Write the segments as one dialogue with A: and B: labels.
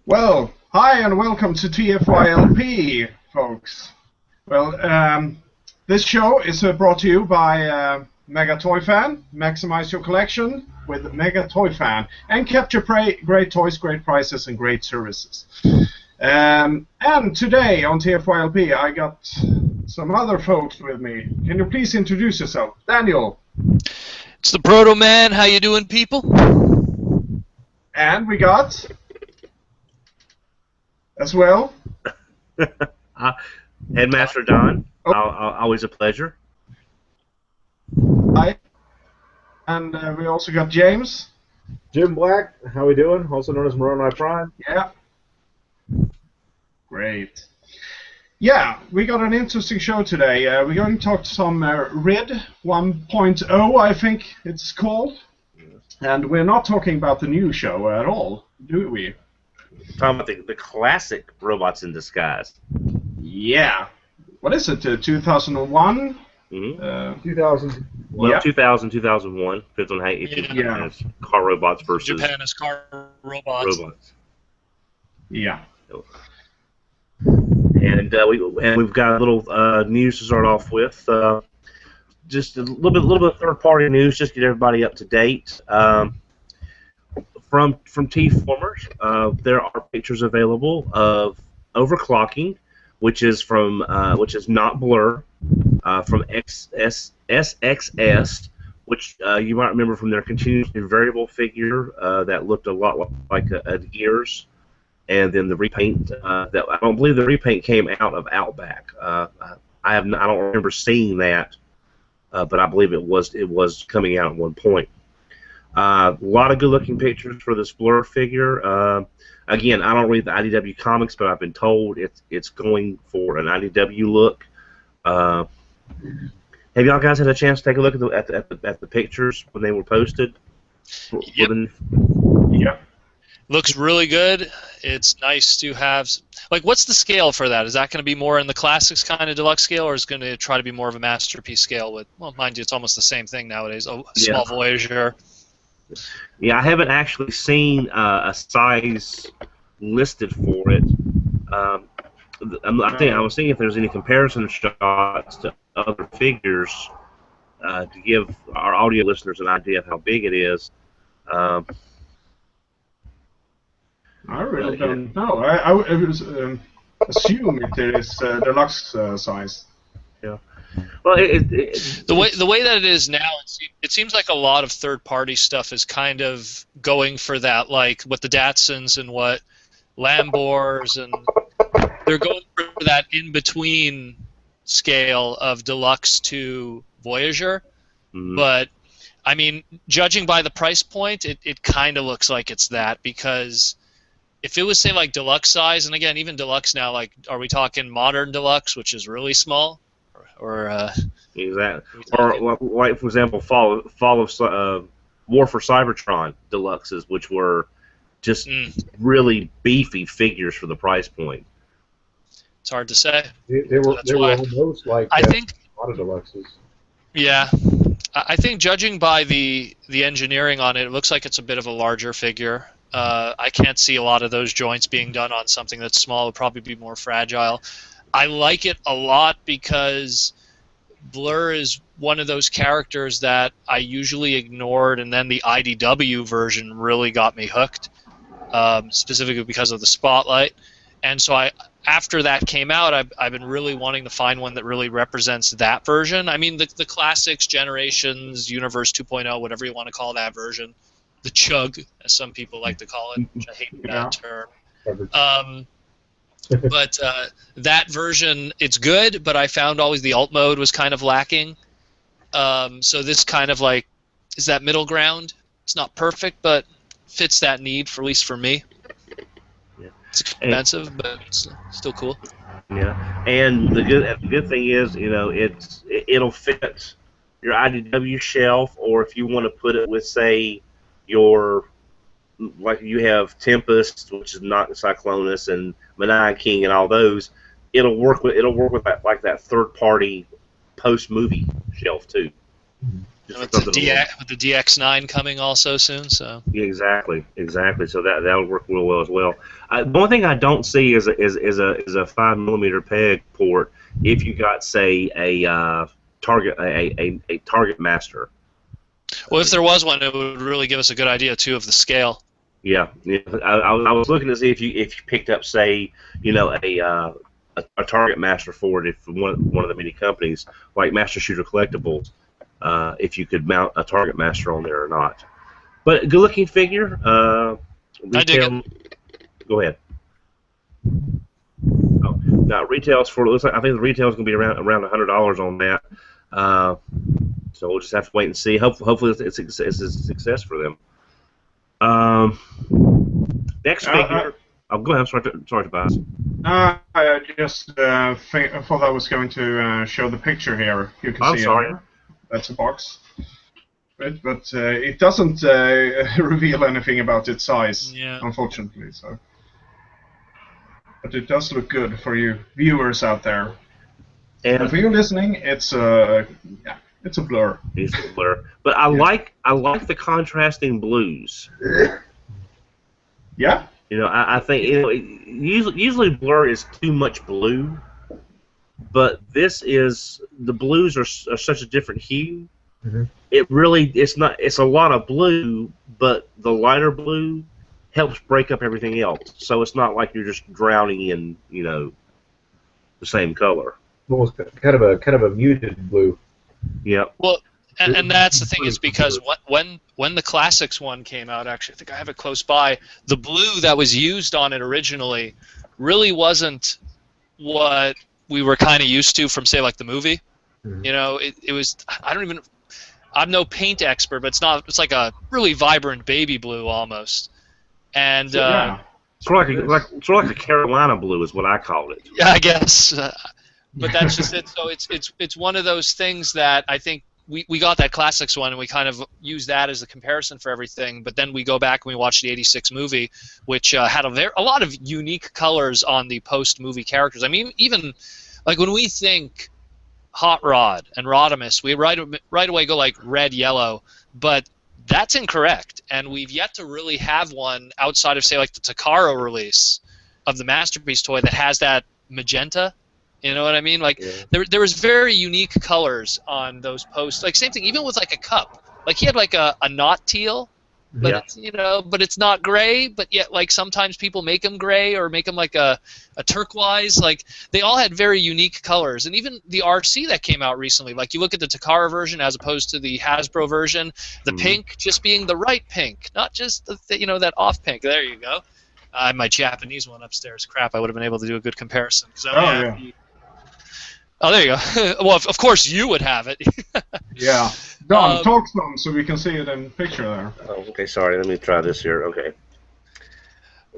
A: Well, hi and welcome to TFYLP, folks. Well, this show is brought to you by Mega Toy Fan. Maximize your collection with Mega Toy Fan and capture great toys, great prices, and great services. And today on TFYLP, I got some other folks with me. Can you please introduce yourself? Daniel.
B: It's the Proto Man. How you doing, people?
A: And we got, as well,
C: Headmaster Don. Oh. Always a pleasure.
A: Hi. And we also got James.
D: Jim Black. How we doing? Also known as Moroni Prime.
A: Yeah. Great. Yeah, we got an interesting show today. We're going to talk to some RID 1.0, I think it's called. And we're not talking about the new show at all, do we?
C: Talking about the classic Robots in Disguise.
A: Yeah. What is it, 2001?
C: Mm-hmm.
D: 2000.
C: Well,
A: yeah.
C: 2000, 2001. Depends on how if Japan has car robots versus
B: Japan has car robots.
A: Yeah.
C: And we've got a little news to start off with. Just a little bit of third-party news, just to get everybody up to date. From T-Formers, there are pictures available of overclocking, which is not Blur, from SXS, which you might remember from their continuously variable figure that looked a lot like a Gears. And then the repaint that I don't believe the repaint came out of Outback. I don't remember seeing that, but I believe it was coming out at one point. A lot of good-looking pictures for this Blur figure. Again, I don't read the IDW comics, but I've been told it's going for an IDW look. Have y'all guys had a chance to take a look at the pictures when they were posted?
B: Yep.
A: Yeah.
B: Looks really good. It's nice to have. Like, what's the scale for that? Is that going to be more in the classics kind of deluxe scale, or is it going to try to be more of a masterpiece scale with? Well, mind you, it's almost the same thing nowadays. A small Voyager.
C: Yeah, I haven't actually seen a size listed for it. I was thinking if there's any comparison shots to other figures to give our audio listeners an idea of how big it is.
A: I really don't know. I was assume it is deluxe size.
C: Yeah. Well,
B: the way that it is now, it seems like a lot of third-party stuff is kind of going for that, like what the Datsuns and what Lambors, and they're going for that in-between scale of deluxe to Voyager.
C: Mm-hmm.
B: But, I mean, judging by the price point, it kind of looks like it's that, because if it was, say, like deluxe size, and again, even deluxe now, like, are we talking modern deluxe, which is really small?
C: Exactly. Or, like, for example, Fall of War for Cybertron deluxes, which were just really beefy figures for the price point.
B: It's hard to say.
D: They were almost like
B: I think
D: a lot of deluxes.
B: Yeah. I think judging by the engineering on it, it looks like it's a bit of a larger figure. I can't see a lot of those joints being done on something that's small. It would probably be more fragile. I like it a lot because Blur is one of those characters that I usually ignored, and then the IDW version really got me hooked, specifically because of the spotlight. And so after that came out, I've been really wanting to find one that really represents that version. I mean, the classics, Generations, Universe 2.0, whatever you want to call that version. The Chug, as some people like to call it, which I hate that term. But that version, it's good, but I found always the alt mode was kind of lacking. So this kind of like is that middle ground. It's not perfect, but fits that need, at least for me.
C: Yeah.
B: It's expensive, but it's still cool.
C: Yeah, and the good thing is, you know, it'll fit your IDW shelf, or if you want to put it with, say, your, like you have Tempest, which is not Cyclonus, and Manai King and all those, it'll work with that, like that third party post-movie shelf too. Just
B: With
C: something
B: with the DX9 coming also soon, so
C: yeah, exactly. So that would work real well as well. The only thing I don't see is a 5mm peg port if you got, say, a target target master.
B: well, if there was one, it would really give us a good idea too of the scale.
C: Yeah. I was looking to see if you picked up, say, a target master for it, if one of the many companies like Master Shooter Collectibles, if you could mount a target master on there or not. But good looking figure.
B: I dig it.
C: Go ahead. Oh, now retails for, looks like, I think the retail is going to be around $100 on that. So we'll just have to wait and see. Hopefully it's a success for them. Next figure. Oh, go ahead. Sorry, Tobias.
A: I just thought I was going to show the picture here. You can see
C: sorry.
A: it. That's a box. But it doesn't reveal anything about its size, unfortunately. So, but it does look good for you viewers out there. And for you listening, it's a blur.
C: It's a blur. But I like the contrasting blues.
A: Yeah.
C: I think usually blur is too much blue, but the blues are such a different hue. Mm-hmm. It's a lot of blue, but the lighter blue helps break up everything else. So it's not like you're just drowning in the same color.
D: Almost kind of a muted blue.
C: Yeah.
B: Well, and that's the thing, is because when the Classics one came out, actually, I think I have it close by, the blue that was used on it originally really wasn't what we were kind of used to from, say, like the movie. Mm-hmm. It was, I'm no paint expert, but it's like a really vibrant baby blue almost. And
C: sort of like a Carolina blue is what I called it.
B: Yeah, I guess. But that's just it. So it's one of those things that I think we got that Classics one and we kind of used that as a comparison for everything. But then we go back and we watch the '86 movie, which had a lot of unique colors on the post-movie characters. I mean, even like when we think Hot Rod and Rodimus, we right away go like red, yellow, but that's incorrect. And we've yet to really have one outside of, say, like the Takara release of the Masterpiece toy that has that magenta. You know what I mean? Like there was very unique colors on those posts. Like same thing, even with like a cup. Like he had like a knot teal, but but it's not gray. But yet, like sometimes people make them gray or make them like a turquoise. Like they all had very unique colors. And even the RC that came out recently, like you look at the Takara version as opposed to the Hasbro version, the pink just being the right pink, not just that off pink. There you go. I have my Japanese one upstairs. Crap, I would have been able to do a good comparison. Oh, there you go. Well, of course you would have it.
A: Yeah. Don, talk some so we can see it in picture there.
C: Oh, okay, sorry. Let me try this here. Okay.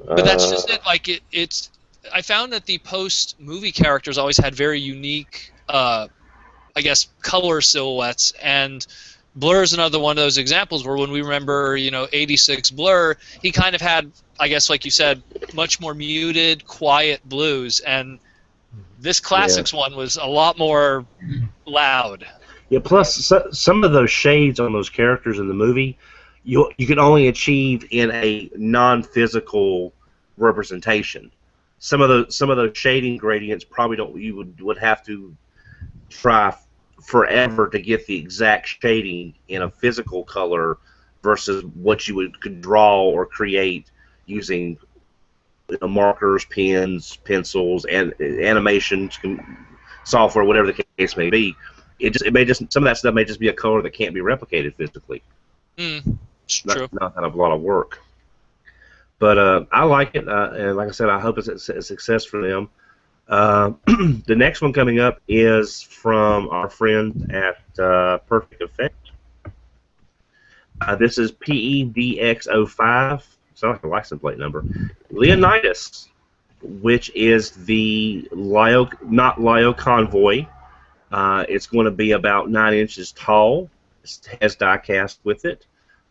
B: But that's just it. Like it's. I found that the post-movie characters always had very unique, I guess, color silhouettes, and Blur is another one of those examples where when we remember, '86 Blur, he kind of had, I guess, like you said, much more muted, quiet blues, and this Classics one was a lot more loud.
C: Yeah. Plus, some of those shades on those characters in the movie, you can only achieve in a non-physical representation. Some of those shading gradients probably you would have to try forever to get the exact shading in a physical color versus what you could draw or create using markers, pens, pencils, and animation software, whatever the case may be. Some of that stuff may just be a color that can't be replicated physically.
B: True.
C: Not a lot of work. But I like it, and like I said, I hope it's a success for them. The next one coming up is from our friend at Perfect Effect. This is PEDX05. Sounds like a license plate number. Leonidas, which is the not Lio Convoy. It's going to be about 9 inches tall. It has die cast with it,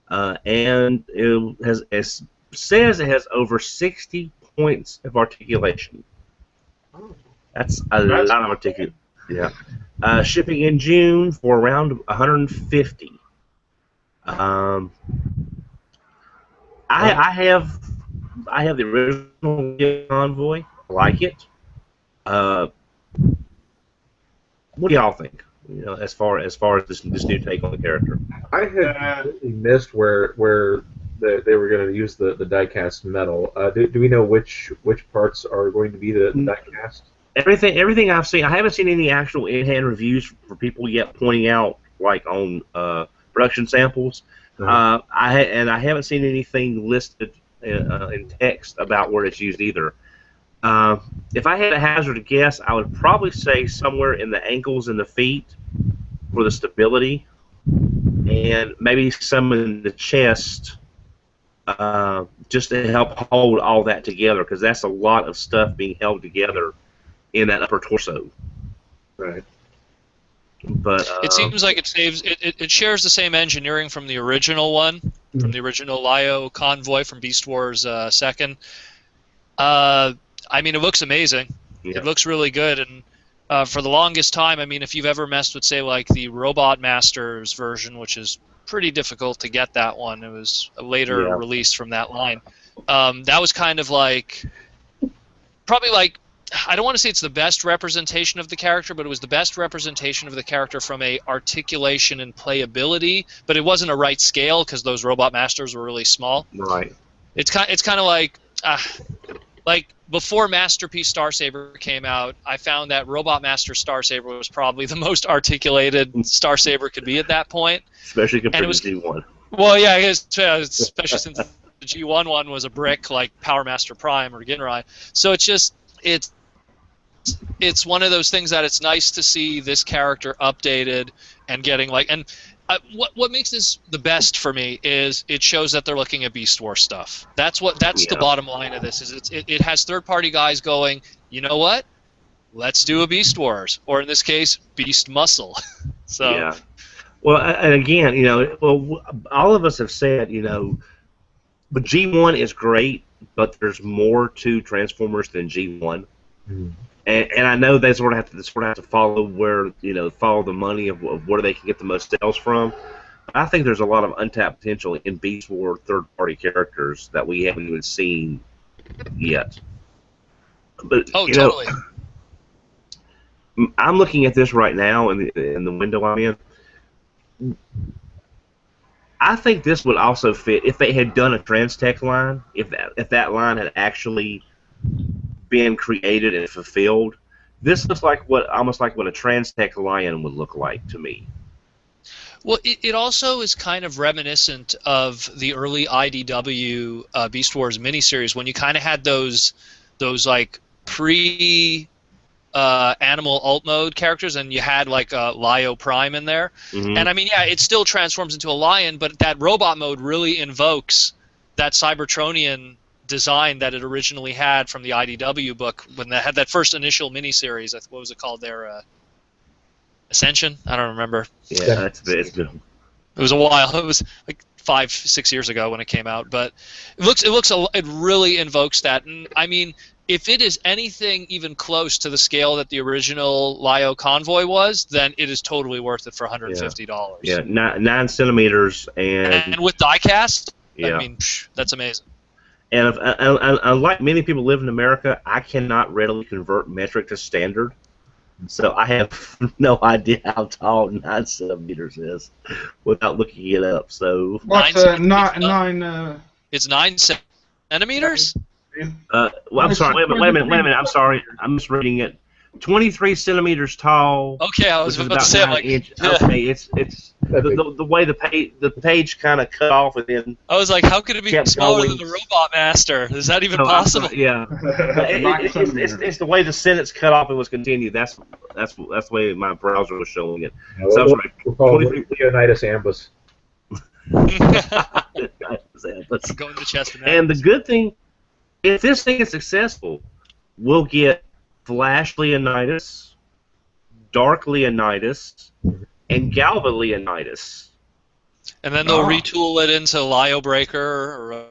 C: and it says it has over 60 points of articulation. That's a lot of articulation. Yeah. Shipping in June for around 150. I have the original Convoy. I like it. What do y'all think? As far as this new take on the character.
D: I had completely missed where they were going to use the die-cast metal. Do we know which parts are going to be the die-cast?
C: Everything I've seen, I haven't seen any actual in-hand reviews for people yet pointing out like on production samples. I haven't seen anything listed in text about where it's used either. If I had to hazard a guess, I would probably say somewhere in the ankles and the feet for the stability, and maybe some in the chest just to help hold all that together, because that's a lot of stuff being held together in that upper torso.
D: Right.
C: But
B: it seems like it shares the same engineering from the original one, from the original Lio Convoy from Beast Wars 2nd. I mean, it looks amazing.
C: Yeah.
B: It looks really good, and for the longest time, I mean, if you've ever messed with, say, like the Robot Masters version, which is pretty difficult to get that one, it was a later release from that line. That was kind of like, probably like, I don't want to say it's the best representation of the character, but it was the best representation of the character from a articulation and playability, but it wasn't a right scale because those Robot Masters were really small.
C: Right.
B: It's kind of like before Masterpiece Starsaber came out, I found that Robot Master Starsaber was probably the most articulated Starsaber could be at that point.
C: Especially compared to G1.
B: Well, yeah, especially since the G1 one was a brick like Power Master Prime or Ginrai. So it's one of those things that it's nice to see this character updated and getting like, and what makes this the best for me is it shows that they're looking at Beast Wars stuff. That's the bottom line of this. Is it has third-party guys going, you know what? Let's do a Beast Wars, or in this case, Beast Muscle. So.
C: Yeah. Well, and again, all of us have said, but G1 is great, but there's more to Transformers than G1. Mm. And I know they sort of have to follow follow the money of where they can get the most sales from. I think there's a lot of untapped potential in Beast War third-party characters that we haven't even seen yet. But
B: totally.
C: I'm looking at this right now in the window I'm in. I think this would also fit if they had done a Transtech line. If that line had actually been created and fulfilled, this looks like almost like what a Transtech Lion would look like to me.
B: Well, it also is kind of reminiscent of the early IDW Beast Wars miniseries when you kind of had those like pre animal alt mode characters, and you had like a Lio Prime in there. Mm-hmm. And I mean, yeah, it still transforms into a lion, but that robot mode really invokes that Cybertronian design that it originally had from the IDW book when they had that first initial miniseries. What was it called there? Ascension? I don't remember.
C: Yeah, it's been.
B: It was a while. It was like 5-6 years ago when it came out, but it really invokes that. And I mean, if it is anything even close to the scale that the original Lio Convoy was, then it is totally worth it for $150.
C: Yeah, 9 centimeters and
B: with diecast.
C: Yeah.
B: I mean, that's amazing.
C: And unlike many people live in America, I cannot readily convert metric to standard. So I have no idea how tall 9 centimeters is without looking it up. So
A: what's 9?
B: It's 9 centimeters.
C: Well, I'm sorry. Wait a minute. I'm sorry. I'm misreading it. 23 centimeters tall.
B: Okay, I was about to say like.
C: Okay, it's the way the page kind of cut off and then.
B: I was like, how could it be smaller than the Robot Master? Is that even possible?
C: Yeah. It's the way the sentence cut off and was continued. That's the way my browser was showing it.
D: No, so we'll call it Leonidas Ambus.
B: Go in the chest.
C: And the good thing, if this thing is successful, we'll get Flash Leonidas, Dark Leonidas, and Galva Leonidas.
B: And then they'll retool it into Lio Breaker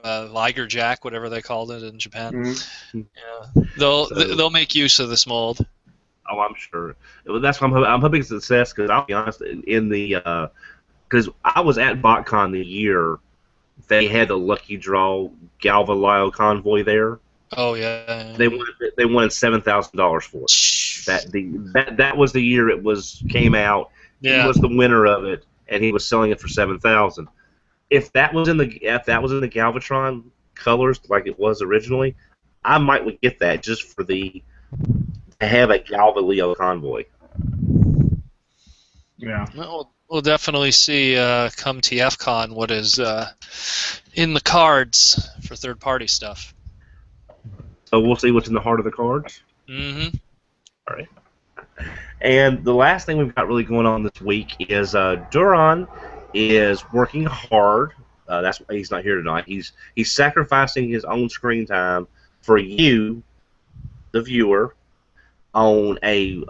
B: or Liger Jack, whatever they called it in Japan. Mm-hmm. Yeah, they'll make use of this mold.
C: Oh, I'm sure. Well, that's why I'm hoping it's a success, because I'll be honest, because I was at BotCon the year they had the lucky draw Galileo convoy there.
B: Oh yeah.
C: They wanted $7,000 for it. That was the year it came out.
B: Yeah.
C: He was the winner of it, and he was selling it for $7,000. If that was in the Galvatron colors like it was originally, I might get that just for to have a Galileo convoy.
A: Yeah.
B: We'll definitely see come TFCon what is in the cards for third-party stuff.
C: So we'll see what's in the heart of the cards.
B: Mm-hmm.
C: All right. And the last thing we've got really going on this week is Duran is working hard. That's why he's not here tonight. He's sacrificing his own screen time for you, the viewer, on a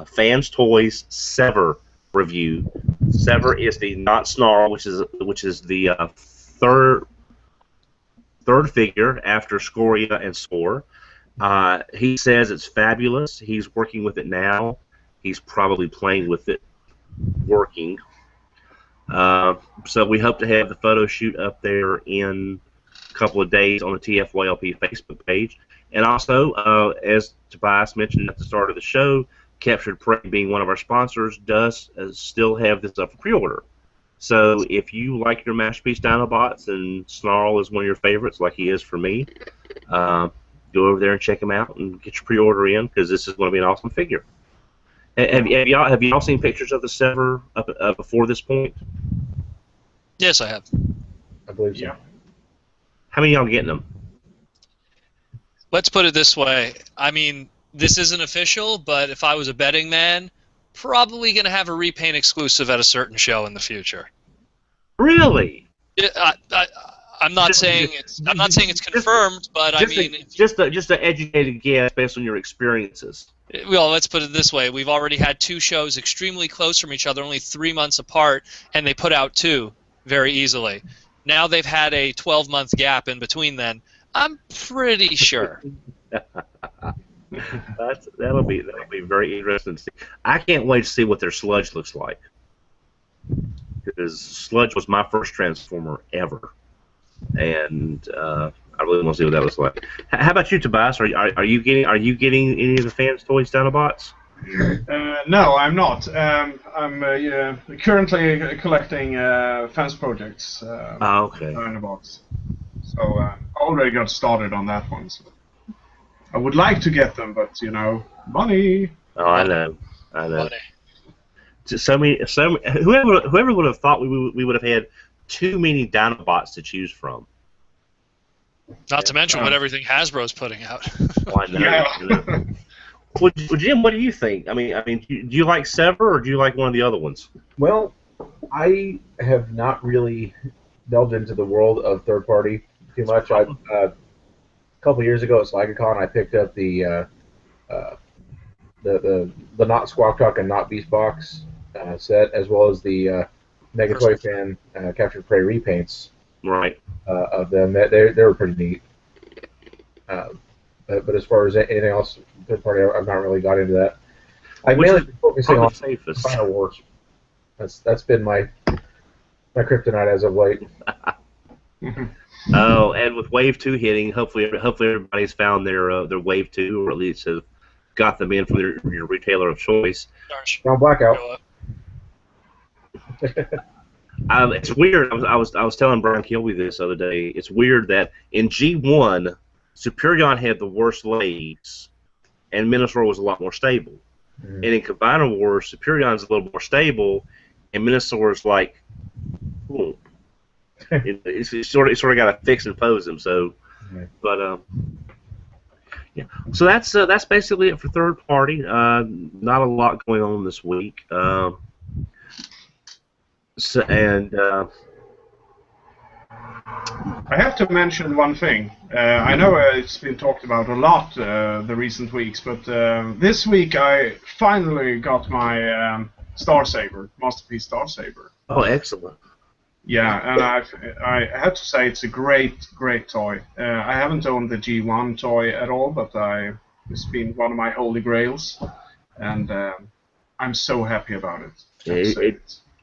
C: Fans Toys Sever review. Sever is the not Snarl, which is the third figure after Scoria and Score. He says it's fabulous. He's working with it now. He's probably playing with it, working. So we hope to have the photo shoot up there in a couple of days on the TFYLP Facebook page. And also, as Tobias mentioned at the start of the show, Captured Prey, being one of our sponsors, does still have this up for pre-order. So if you like your Masterpiece Dinobots and Snarl is one of your favorites, like he is for me, go over there and check him out and get your pre-order in, because this is going to be an awesome figure. Have y'all seen pictures of the Sever before this point?
B: Yes, I have.
D: I believe so.
A: Yeah.
C: How many of y'all getting them?
B: Let's put it this way. I mean, this isn't official, but if I was a betting man, probably going to have a repaint exclusive at a certain show in the future.
C: Really?
B: I'm not saying it's confirmed, but I mean,
C: just an educated guess based on your experiences.
B: Well, let's put it this way: we've already had two shows extremely close from each other, only 3 months apart, and they put out two very easily. Now they've had a 12-month gap in between. Then I'm pretty sure.
C: That'll be very interesting to see. I can't wait to see what their Sludge looks like, because Sludge was my first Transformer ever, and I really want to see what that looks like. How about you, Tobias? Are you getting any of the Fans Toys Dinobots?
A: No, I'm not. I'm currently collecting Fans Projects
C: Okay.
A: Dinobots. So I already got started on that one. So I would like to get them, but money.
C: Oh, I know.
B: Money.
C: Whoever would have thought we would have had too many Dinobots to choose from.
B: Not to mention what everything Hasbro's putting out.
C: Oh, I know.
A: Yeah.
C: I know. Well, Jim, what do you think? I mean, do you like Sever or do you like one of the other ones?
D: Well, I have not really delved into the world of third party too much. A couple years ago at SligoCon, I picked up the Not Squawk Talk and Not Beast Box set, as well as the Megatoy Fan Captured Prey repaints.
C: Right.
D: Of them. They were pretty neat. But as far as anything else, third party, I've not really got into that. I've mainly been focusing on Final Wars. That's been my kryptonite as of late.
C: Oh, and with Wave 2 hitting, hopefully everybody's found their Wave 2, or at least have got them in from your retailer of choice.
D: Brown Blackout.
C: It's weird. I was telling Brian Kilby this the other day. It's weird that in G1, Superion had the worst legs, and Minosaur was a lot more stable. Mm-hmm. And in Combiner Wars, Superion's a little more stable, and Minosaur's like, boom. It's sort of got to fix and pose him. So, but yeah. So that's basically it for third party. Not a lot going on this week.
A: I have to mention one thing. I know it's been talked about a lot the recent weeks, but this week I finally got my Star Saber, Masterpiece Star Saber.
C: Oh, excellent.
A: Yeah, and I have to say it's a great toy. I haven't owned the G1 toy at all, but I It's been one of my holy grails, and I'm so happy about it.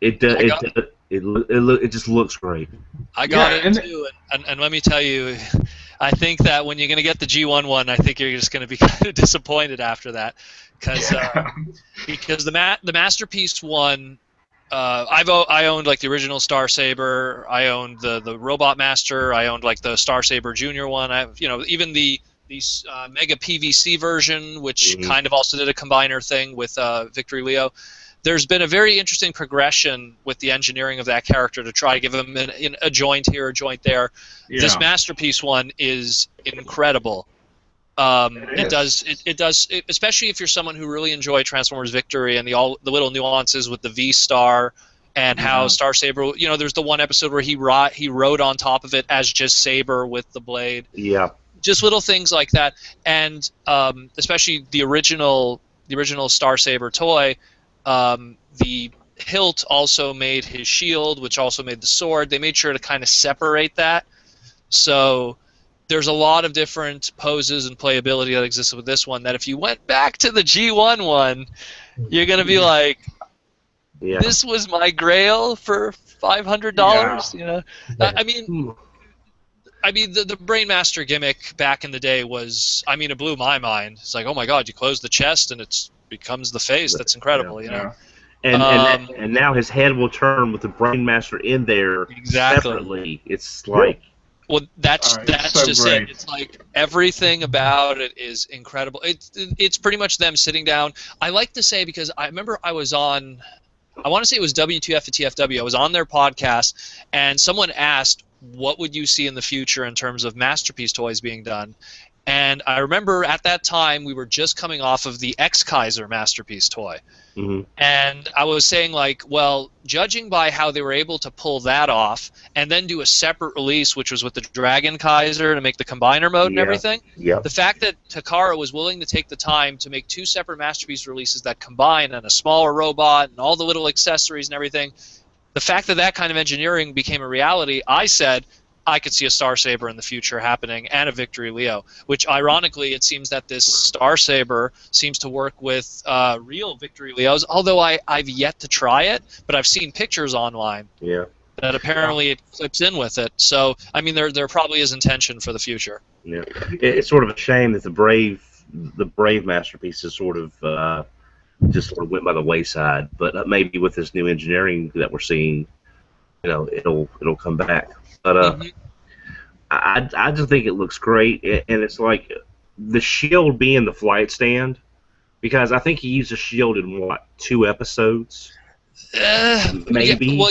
C: It just looks great.
B: I got it too, and let me tell you, I think that when you're going to get the G1 one, I think you're just going to be kind of disappointed after that, because the Masterpiece one, I owned like the original Star Saber, I owned the Robot Master, I owned like the Star Saber Junior one, even the Mega PVC version, which kind of also did a combiner thing with Victory Leo. There's been a very interesting progression with the engineering of that character to try to give him a joint here, a joint there. Yeah. This Masterpiece one is incredible. It does, especially if you're someone who really enjoyed Transformers Victory and the little nuances with the V-Star and how Star Saber. There's the one episode where he rode on top of it as just Saber with the blade.
C: Yeah.
B: Just little things like that, and especially the original Star Saber toy. The hilt also made his shield, which also made the sword. They made sure to kind of separate that. So there's a lot of different poses and playability that exists with this one that if you went back to the G1 one, you're going to be like, this was my grail for $500?
A: Yeah.
B: I mean, the Brainmaster gimmick back in the day was, it blew my mind. It's like, oh my God, you close the chest and it becomes the face. That's incredible,
C: And now his head will turn with the Brainmaster in there separately. It's like...
B: Well, that's just great. It. It's like everything about it is incredible. It's pretty much them sitting down. I like to say, because I remember I was on, I want to say it was WTF to TFW. I was on their podcast, and someone asked, what would you see in the future in terms of Masterpiece toys being done? And I remember at that time we were just coming off of the X-Kaiser Masterpiece toy. And I was saying, like, well, judging by how they were able to pull that off and then do a separate release, which was with the Dragon Kaiser to make the combiner mode and everything, the fact that Takara was willing to take the time to make two separate Masterpiece releases that combine and a smaller robot and all the little accessories and everything, the fact that that kind of engineering became a reality, I said, I could see a Star Saber in the future happening and a Victory Leo, which ironically it seems that this Star Saber seems to work with real Victory Leos, although I've yet to try it, but I've seen pictures online that apparently it clips in with it. So, I mean, there probably is intention for the future.
C: Yeah, it's sort of a shame that the Brave Masterpieces sort of just sort of went by the wayside, but maybe with this new engineering that we're seeing, it'll come back. But I just think it looks great, and it's like the shield being the flight stand, because I think he used a shield in, 2 episodes? Maybe?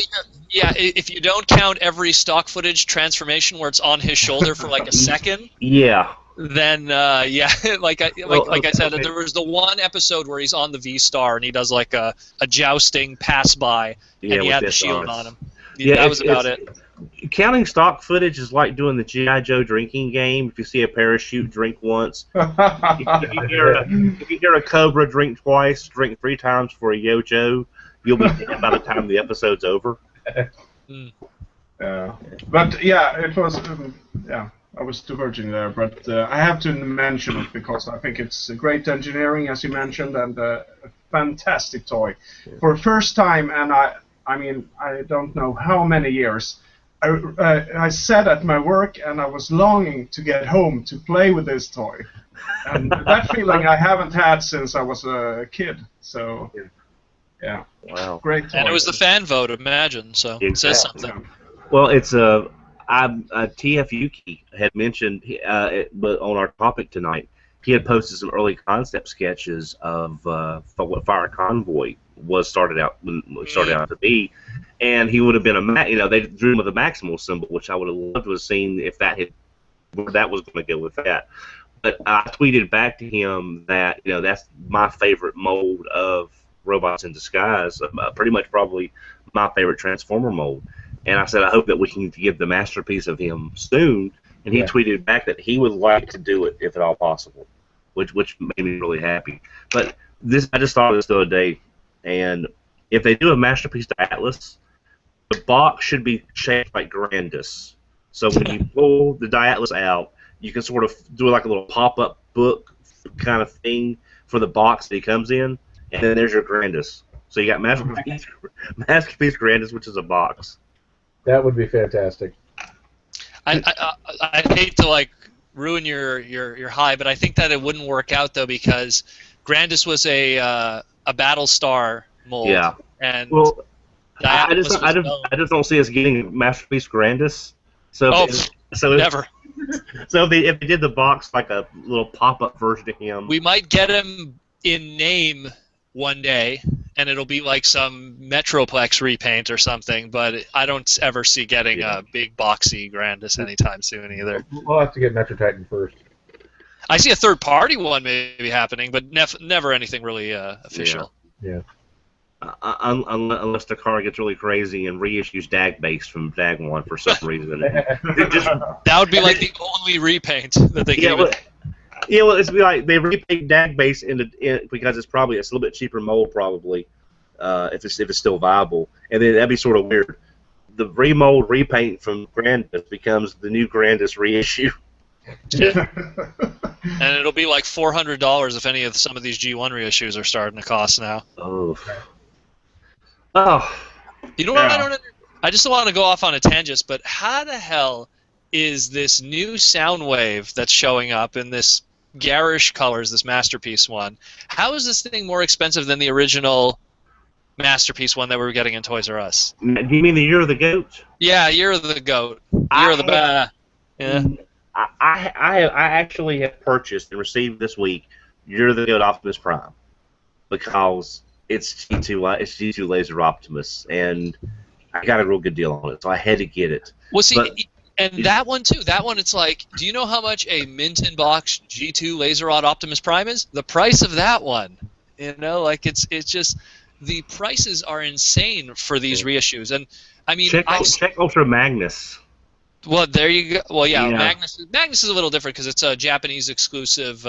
B: If you don't count every stock footage transformation where it's on his shoulder for like a second. Then like I said, there was the one episode where he's on the V-Star and he does like a jousting pass by, and he had the shield on him. That was about it.
C: Counting stock footage is like doing the G.I. Joe drinking game. If you see a parachute, drink once. if you hear a Cobra, drink twice. Drink 3 times for a Yo-Joe. You'll be dead by the time the episode's over.
A: But yeah, it was. I was diverging there, but I have to mention it because I think it's great engineering, as you mentioned, and a fantastic toy. For the first time, and I mean, I don't know how many years, I sat at my work and I was longing to get home to play with this toy. And that feeling I haven't had since I was a kid. So, yeah.
C: Wow.
A: Great toy.
B: And it was the fan vote, imagine, so it says something.
A: Yeah.
C: Well, it's TFYLP had mentioned, but on our topic tonight, he had posted some early concept sketches of what Fire Convoy started out to be, and he would have been they drew him with a Maximal symbol, which I would have loved to have seen if where that was going to go with that. But I tweeted back to him that that's my favorite mold of Robots in Disguise, pretty much probably my favorite Transformer mold. And I said, I hope that we can get the Masterpiece of him soon. And he tweeted back that he would like to do it if at all possible, which made me really happy. But I just thought of this the other day, and if they do a Masterpiece to Atlas, the box should be shaped like Grandis. So when you pull the Atlas out, you can sort of do like a little pop-up book kind of thing for the box that he comes in, and then there's your Grandis. So you got Masterpiece Grandis, which is a box.
D: That would be fantastic.
B: I hate to like ruin your high, but I think that it wouldn't work out though because Grandis was a Battlestar mold.
C: Yeah.
B: And
C: well, I just don't see us getting Masterpiece Grandis. So
B: never.
C: So if they did the box like a little pop-up version of him,
B: we might get him in name one day, and it'll be like some Metroplex repaint or something. But I don't ever see getting a big boxy Grandis anytime soon either.
D: We'll have to get Metro Titan first.
B: I see a third-party one maybe happening, but never anything really official.
D: Yeah.
C: Unless the car gets really crazy and reissues Dag-Base from Dag-1 for some reason.
B: That would be like the only repaint that they give it.
C: Yeah, well, it's like they repaint Dag-Base because it's a little bit cheaper mold probably, if it's still viable, and then that'd be sort of weird. The remold repaint from Grandis becomes the new Grandis reissue.
B: Yeah. And it'll be like $400 if some of these G1 reissues are starting to cost now.
C: Oh.
B: You know what? I just don't want to go off on a tangent, but how the hell is this new sound wave that's showing up in this garish colors, this Masterpiece one? How is this thing more expensive than the original Masterpiece one that we were getting in Toys R Us?
C: Do you mean the Year of the Goat?
B: Yeah, Year of the Goat. Year of the Yeah.
C: I actually have purchased and received this week Year of the Goat Optimus Prime because it's G2 Laser Optimus, and I got a real good deal on it, so I had to get it.
B: Well, see, and that one too. That one, it's like, do you know how much a mint in box G2 Laser Rod Optimus Prime is? The price of that one. You know, like it's just the prices are insane for these reissues, and I mean,
C: check Ultra Magnus.
B: Well, there you go. Well, yeah. Magnus is a little different because it's a Japanese exclusive.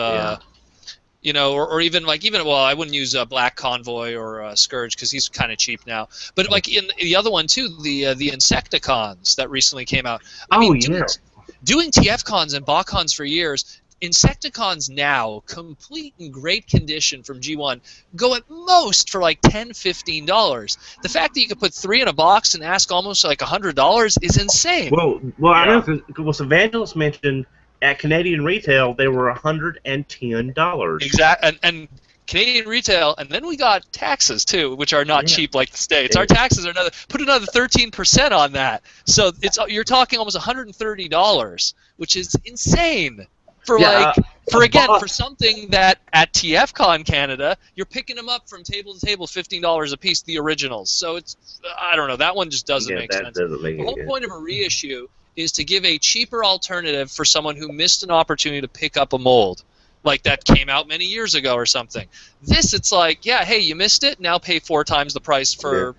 B: You know, or even well, I wouldn't use Black Convoy or Scourge because he's kind of cheap now. But like in the other one too, the Insecticons that recently came out. I mean, doing TFCons and BotCons for years, Insecticons now, complete in great condition from G1, go at most for like $10, $15. The fact that you could put 3 in a box and ask almost like $100 is insane.
C: Well, I know because Evangelist mentioned at Canadian retail they were $110.
B: Exactly, and Canadian retail, and then we got taxes too, which are not cheap like the States. Our taxes are put another 13% on that, so you're talking almost $130, which is insane. For something that at TFCon Canada, you're picking them up from table to table, $15 a piece, the originals. So I don't know, that one just doesn't make sense. The whole point of a reissue is to give a cheaper alternative for someone who missed an opportunity to pick up a mold, like that came out many years ago or something. This, it's like, yeah, hey, you missed it, now pay 4 times the price for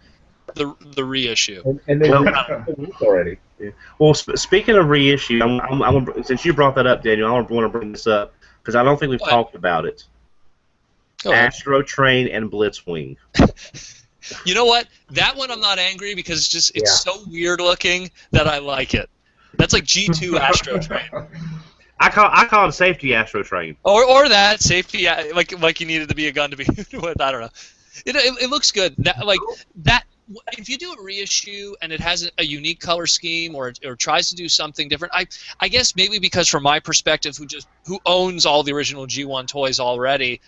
B: the reissue.
D: And they released already.
C: Yeah. Well, speaking of reissue, since you brought that up, Daniel, I want to bring this up because I don't think we've talked about it. Astro Train and Blitzwing.
B: You know what? That one I'm not angry because it's so weird looking that I like it. That's like G2 Astro Train.
C: I call it a safety Astro Train.
B: Or that safety, like you needed to be a gun to be with. I don't know. It looks good. That. If you do a reissue and it has a unique color scheme or tries to do something different, I guess maybe because from my perspective, who owns all the original G1 toys already,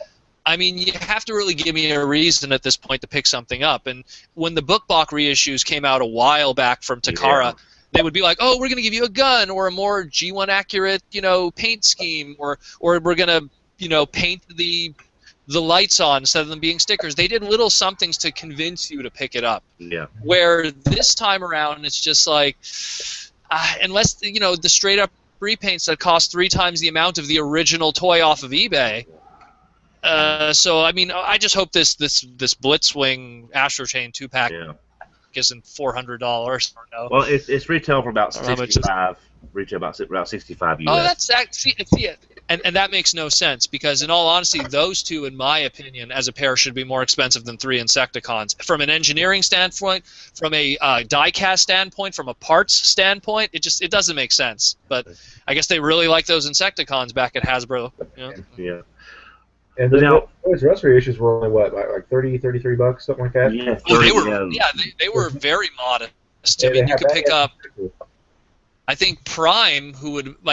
B: I mean, you have to really give me a reason at this point to pick something up. And when the BookBok reissues came out a while back from Takara, they would be like, oh, we're going to give you a gun or a more G1 accurate, paint scheme, or we're going to, paint the lights on instead of them being stickers. They did little somethings to convince you to pick it up.
C: Yeah.
B: Where this time around, it's just like, unless the straight up repaints that cost 3 times the amount of the original toy off of eBay. So I mean, I just hope this Blitzwing Astro Chain 2-pack isn't $400 or no.
C: Well, it's retail for about 65. Retail about 65 US.
B: Oh, that's see it. And that makes no sense because, in all honesty, those two, in my opinion, as a pair, should be more expensive than 3 Insecticons. From an engineering standpoint, from a die-cast standpoint, from a parts standpoint, it doesn't make sense. But I guess they really like those Insecticons back at Hasbro.
C: Yeah.
D: And the Toys R Us reissues were only what, like $30-$33, something like that.
C: Yeah, 30,
B: they were very modest. I mean, you could pick up. I think Prime,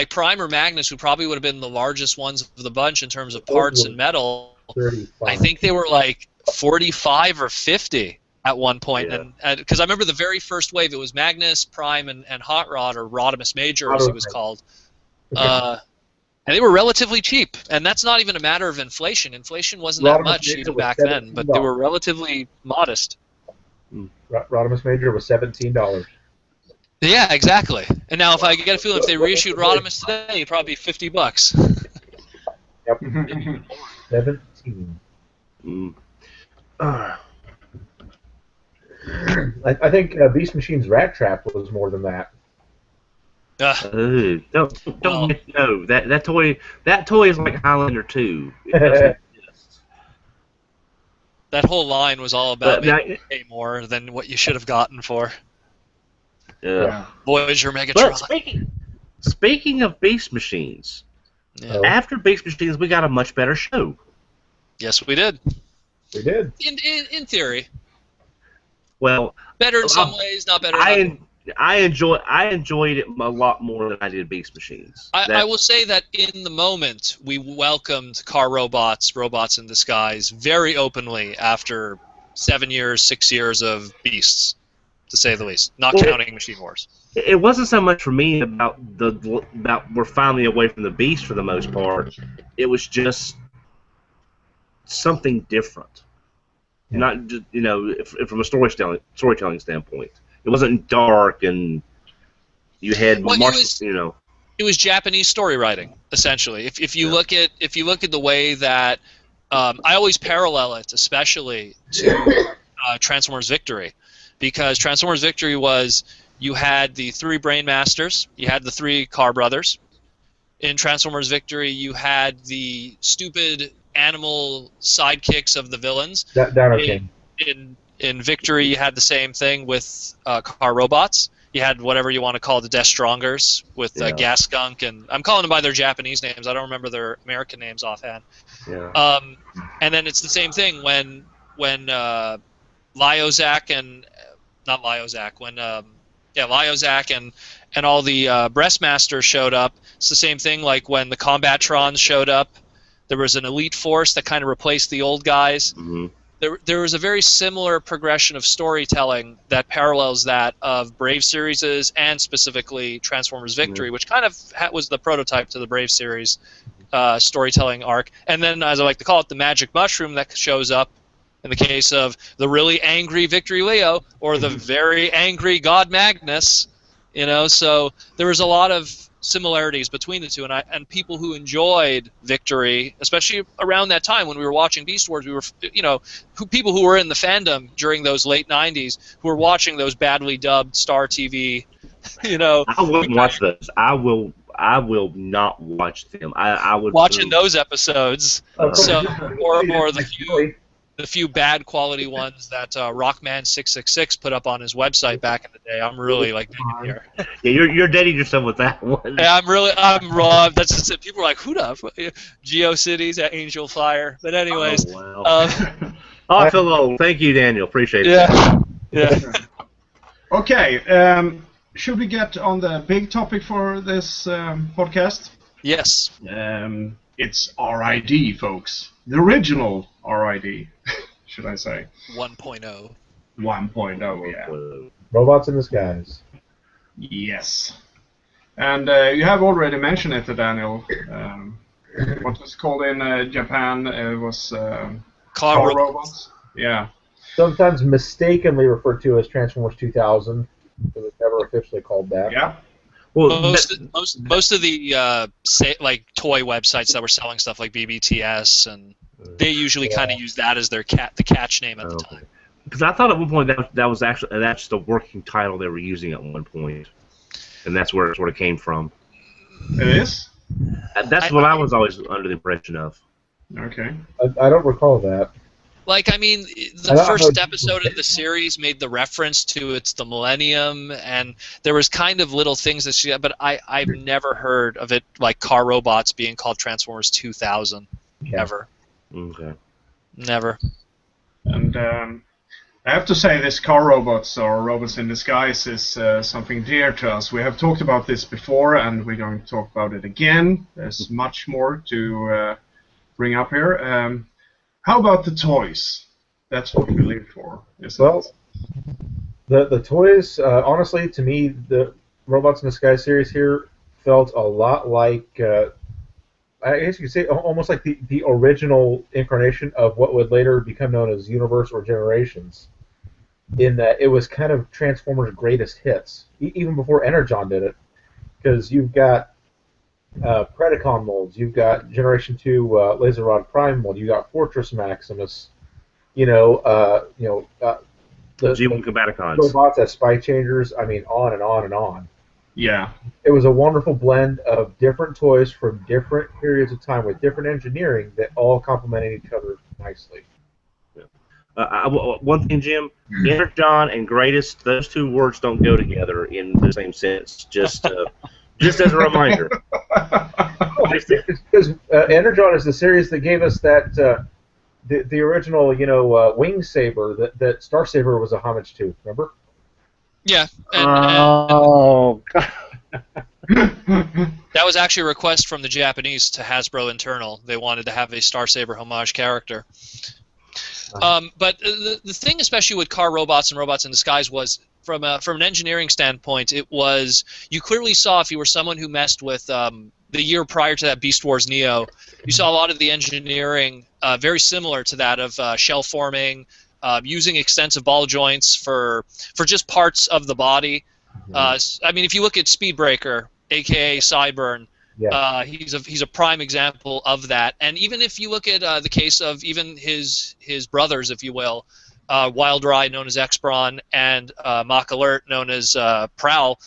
B: Prime or Magnus, who probably would have been the largest ones of the bunch in terms of parts and metal.
D: 35.
B: I think they were like 45 or 50 at one point,
C: Yeah.
B: and because I remember the very first wave, it was Magnus, Prime, and Hot Rod, or Rodimus Major, as he was called. And they were relatively cheap, and that's not even a matter of inflation. Inflation wasn't that much even back then, but they were relatively modest.
D: Rodimus Major was $17.
B: Yeah, exactly. And now, if I get a feeling if they reissued Rodimus today, it'd probably be $50.
D: Yep. 17. I think Beast Machine's Rat Trap was more than that.
C: No. That toy is like Highlander 2. It doesn't exist.
B: That whole line was all about making pay more than what you should have gotten for.
C: Yeah.
B: Voyager Megatron.
C: But speaking of Beast Machines, after Beast Machines, we got a much better show.
B: Yes, we did.
D: We did.
B: In theory.
C: Well,
B: better in some ways, not better in others.
C: I enjoyed it a lot more than I did Beast Machines.
B: I will say that in the moment, we welcomed car robots in disguise very openly after 6 years of Beasts, to say the least, not counting Machine Wars.
C: It wasn't so much for me about we're finally away from the Beast for the most part. It was just something different. Yeah. Not just, from a storytelling standpoint. It wasn't dark, and you had
B: It was Japanese story writing, essentially. If you look at the way that I always parallel it, especially to Transformers Victory, because Transformers Victory was you had the 3 Brain Masters, you had the 3 Car Brothers. In Transformers Victory, you had the stupid animal sidekicks of the villains. In Victory, you had the same thing with car robots. You had whatever you want to call the Death Strongers with Gas Skunk, and I'm calling them by their Japanese names. I don't remember their American names offhand.
C: Yeah.
B: And then it's the same thing when Lyozak and all the Breastmasters showed up. It's the same thing like when the Combatrons showed up. There was an elite force that kind of replaced the old guys.
C: Mm-hmm.
B: There was a very similar progression of storytelling that parallels that of Brave series and specifically Transformers Victory, which kind of was the prototype to the Brave series storytelling arc. And then, as I like to call it, the magic mushroom that shows up in the case of the really angry Victory Leo or the very angry God Magnus. So there was a lot of similarities between the two, and people who enjoyed Victory, especially around that time when we were watching Beast Wars, we were, people who were in the fandom during those late '90s who were watching those badly dubbed Star TV,
C: I wouldn't watch those. I will not watch them. I would
B: watching those episodes. Or the few bad quality ones that Rockman666 put up on his website back in the day. I'm really digging here.
C: Yeah, you're dating yourself with that one.
B: Yeah, I'm raw. That's just it. People are like, who the GeoCities at Angel Fire. But anyways.
C: Oh, wow. I feel old. Thank you, Daniel. Appreciate it.
B: Yeah.
A: Okay. Should we get on the big topic for this podcast?
B: Yes.
A: It's RID, folks. The original RID, should I say.
B: 1.0.
A: 1.0, yeah.
D: Robots in disguise.
A: Yes. And you have already mentioned it, Daniel. What was called in Japan was car robots. Yeah.
D: Sometimes mistakenly referred to as Transformers 2000. It was never officially called that.
A: Yeah.
B: Well, most of the toy websites that were selling stuff like BBTS, and they usually kind of use that as the catch name at the time.
C: Because I thought at one point that's just a working title they were using at one point, and that's where it sort of came from.
A: It is?
C: That's what I was always under the impression of.
A: Okay.
D: I don't recall that.
B: The first episode of the series made the reference to it's the Millennium, and there was kind of little things that but I've never heard of it like car robots being called Transformers 2000 ever.
C: Okay.
B: Never.
A: And I have to say, this car robots or robots in disguise is something dear to us. We have talked about this before, and we're going to talk about it again. There's much more to bring up here. How about the toys? That's what we live for, isn't it?
D: The toys, honestly, to me, the Robots in Disguise series here felt a lot like, I guess you could say, almost like the original incarnation of what would later become known as Universe or Generations, in that it was kind of Transformers' greatest hits, even before Energon did it, because you've got Predacon molds, you've got Generation 2 Laser Rod Prime mold, you've got Fortress Maximus, the
C: G1 Combaticons.
D: Robots as Spy Changers, I mean, on and on and on.
A: Yeah.
D: It was a wonderful blend of different toys from different periods of time with different engineering that all complemented each other nicely.
C: One thing, Jim, Energon and greatest, those two words don't go together in the same sentence. Just as a reminder.
D: Because Energon is the series that gave us that the original, Wing Saber that Star Saber was a homage to. Remember?
B: Yeah.
E: Oh, God.
B: That was actually a request from the Japanese to Hasbro internal. They wanted to have a Star Saber homage character. But the thing, especially with car robots and robots in disguise, was from an engineering standpoint, it was, you clearly saw, if you were someone who messed with the year prior to that Beast Wars Neo, you saw a lot of the engineering very similar to that of shell forming, using extensive ball joints for just parts of the body. I mean, if you look at Speedbreaker, aka Sideburn,
D: Yeah.
B: he's a prime example of that. And even if you look at the case of even his brothers, if you will, Wild Ride, known as X-Brawn, and Mach Alert, known as Prowl,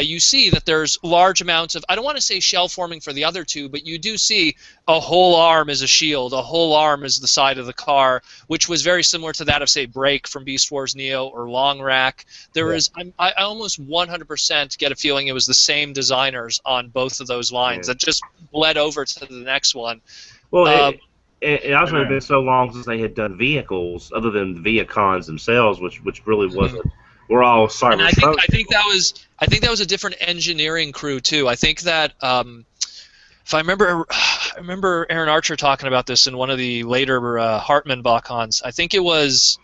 B: you see that there's large amounts of, I don't want to say shell forming for the other two, but you do see a whole arm as a shield, a whole arm as the side of the car, which was very similar to that of, say, Break from Beast Wars Neo or Long Rack. There is, I almost 100% get a feeling it was the same designers on both of those lines that just bled over to the next one.
C: Well, it also had been so long since they had done vehicles, other tan the Viacons themselves, which really wasn't. We're all cyber.
B: And I think that was a different engineering crew too. I think that if I remember Aaron Archer talking about this in one of the later Hartman Bachcons. I think it was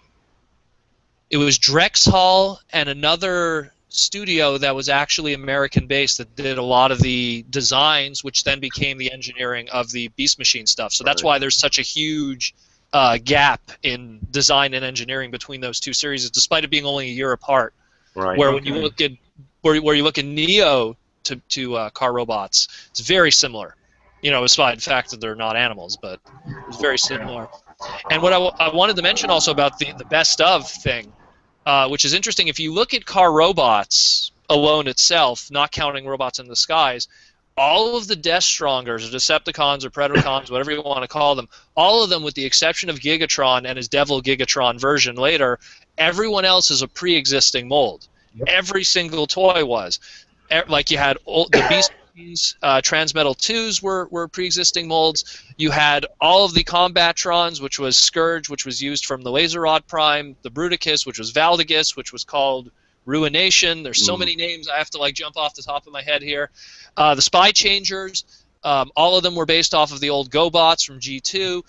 B: Drexel and another studio that was actually American based that did a lot of the designs, which then became the engineering of the Beast Machine stuff. So that's why there's such a huge gap in design and engineering between those two series, despite it being only a year apart.
C: Right.
B: Where when you look at where you look at Neo to car robots, it's very similar. Despite the fact that they're not animals, but it's very similar. And what I wanted to mention also about the best of thing, which is interesting, if you look at car robots alone itself, not counting robots in disguise, all of the Death Strongers, or Decepticons, or Predacons, whatever you want to call them, all of them, with the exception of Gigatron and his Devil Gigatron version later, everyone else is a pre-existing mold. Yep. Every single toy was. Like you had the Beast Machines, Transmetal 2s were pre-existing molds. You had all of the Combatrons, which was Scourge, which was used from the Laser Rod Prime, the Bruticus, which was Valdigus, which was called Ruination. There's so many names I have to jump off the top of my head here. The Spy Changers, all of them were based off of the old GoBots from G2.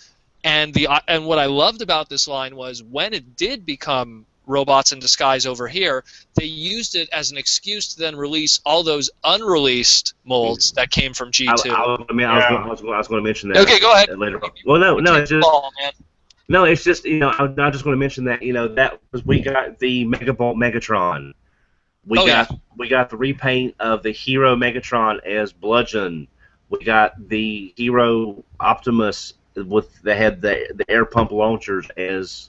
B: And what I loved about this line was when it did become Robots in Disguise over here, they used it as an excuse to then release all those unreleased molds that came from G2.
C: I was going to mention that.
B: Okay, go ahead.
C: Later. Well, no, it's just. No, it's just, I'm just going to mention that, that was, we got the Megabolt Megatron. We got the repaint of the Hero Megatron as Bludgeon. We got the Hero Optimus that had the air pump launchers as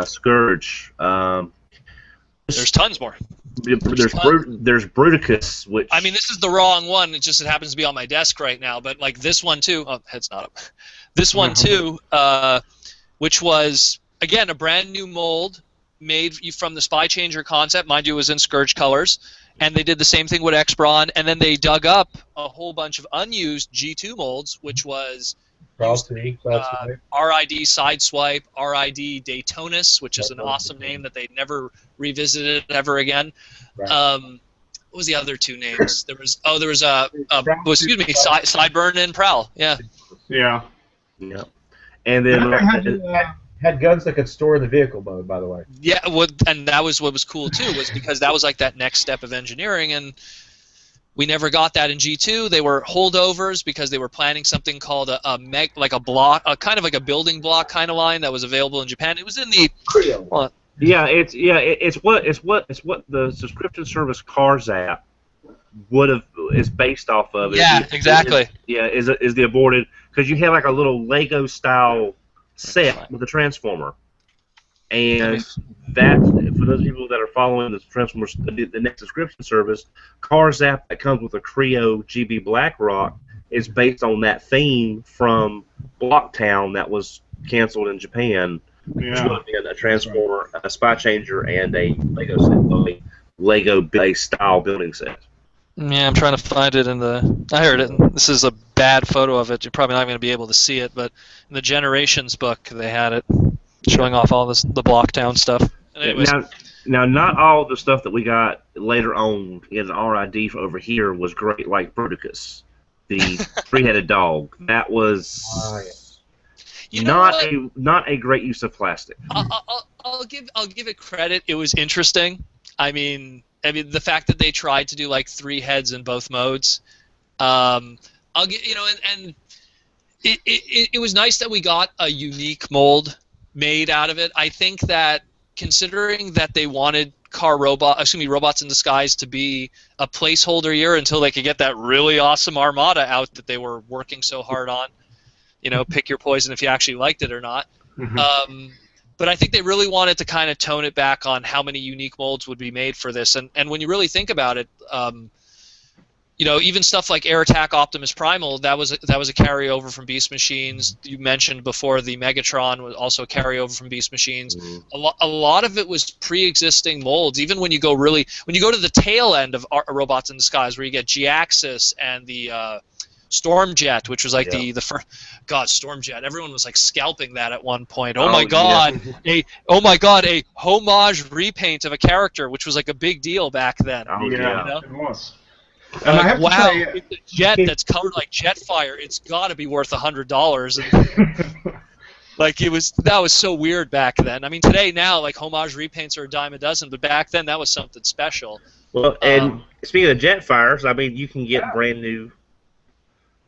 C: Scourge.
B: There's tons more.
C: There's Bruticus, which...
B: I mean, this is the wrong one. It happens to be on my desk right now. But like this one too. Oh, head's not up. This one too, which was again a brand new mold made from the Spy Changer concept. Mind you, it was in Scourge colors, and they did the same thing with X-Brawn. And then they dug up a whole bunch of unused G2 molds, which was
D: Probably,
B: RID Sideswipe, RID Daytonus, which is an awesome name that they never revisited ever again.
D: Right.
B: What was the other two names? Sideburn and Prowl. Yeah.
A: Yeah.
C: Yeah. And then
D: had guns that could store in the vehicle mode, by the way.
B: Yeah, and that was what was cool too, was because that was like that next step of engineering, and we never got that in G2. They were holdovers because they were planning something called a kind of like a building block kind of line that was available in Japan. It was in the
C: Creo. It's what the subscription service Cars app is based off of.
B: Yeah, exactly.
C: Is the aborted, because you have like a little Lego style set with a transformer, and that, for those people that are following the Transformers, the next subscription service, Cars app that comes with a Creo GB Blackrock is based on that theme from Blocktown that was canceled in Japan. Which would have been a transformer, a spy changer, and a Lego set, Lego-based style building set.
B: Yeah, I'm trying to find it in the. I heard it. This is a bad photo of it. You're probably not going to be able to see it, but in the Generations book, they had it showing off all this, the Blocktown stuff.
C: Now, not all the stuff that we got later on in the RID over here was great, like Bruticus, the three-headed dog. That was. Not a great use of plastic.
B: I'll give it credit. It was interesting. I mean the fact that they tried to do like 3 heads in both modes. I'll get and it was nice that we got a unique mold made out of it. I think that considering that they wanted Robots in Disguise to be a placeholder year until they could get that really awesome Armada out that they were working so hard on. Pick your poison if you actually liked it or not.
A: Mm-hmm.
B: But I think they really wanted to kind of tone it back on how many unique molds would be made for this. And when you really think about it, even stuff like Air Attack Optimus Primal, that was a carryover from Beast Machines. You mentioned before the Megatron was also a carryover from Beast Machines. Mm-hmm. A lot of it was pre-existing molds. Even when you go to the tail end of Robots in Disguise, where you get G-Axis and the Stormjet, which was like the first. God, Stormjet! Everyone was like scalping that at one point. Oh my God! A homage repaint of a character, which was like a big deal back then.
A: Oh yeah, it was.
B: And I have to say, it's a jet that's colored like Jetfire. It's got to be worth $100. Like that was so weird back then. I mean, today now like homage repaints are a dime a dozen, but back then that was something special.
C: Well, and speaking of Jetfires, I mean, you can get brand new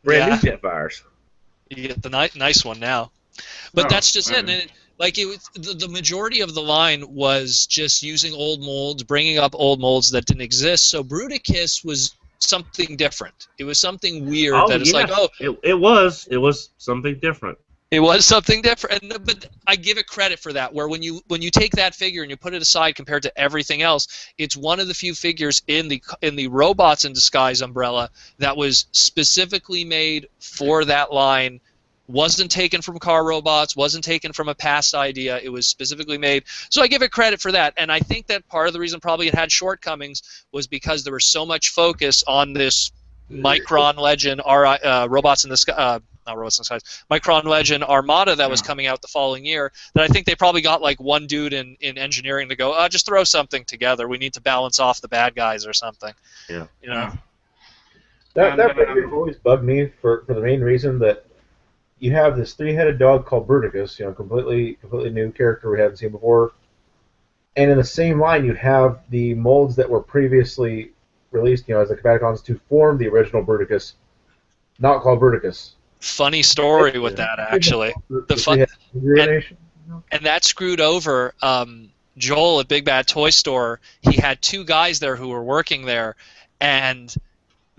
C: Jetfires.
B: You get the nice one now, but that's just it. And the majority of the line was just using old molds, bringing up old molds that didn't exist. So Bruticus was something different. It was something weird
C: it was something different.
B: It was something different, but I give it credit for that. Where when you take that figure and you put it aside compared to everything else, it's one of the few figures in the Robots in Disguise umbrella that was specifically made for that line. Wasn't taken from Car Robots, wasn't taken from a past idea. It was specifically made. So I give it credit for that. And I think that part of the reason probably it had shortcomings was because there was so much focus on this Micron Legend Robots in Disguise. Not Robots in Disguise, Micron Legend Armada that was coming out the following year, that I think they probably got like one dude in engineering to go, just throw something together. We need to balance off the bad guys or something.
C: Yeah.
D: That figure always bugged me for the main reason that you have this 3-headed dog called Bruticus, completely new character we haven't seen before, and in the same line you have the molds that were previously released, as the Combaticons to form the original Bruticus, not called Bruticus.
B: Funny story with that, actually. And that screwed over Joel at Big Bad Toy Store. He had 2 guys there who were working there, and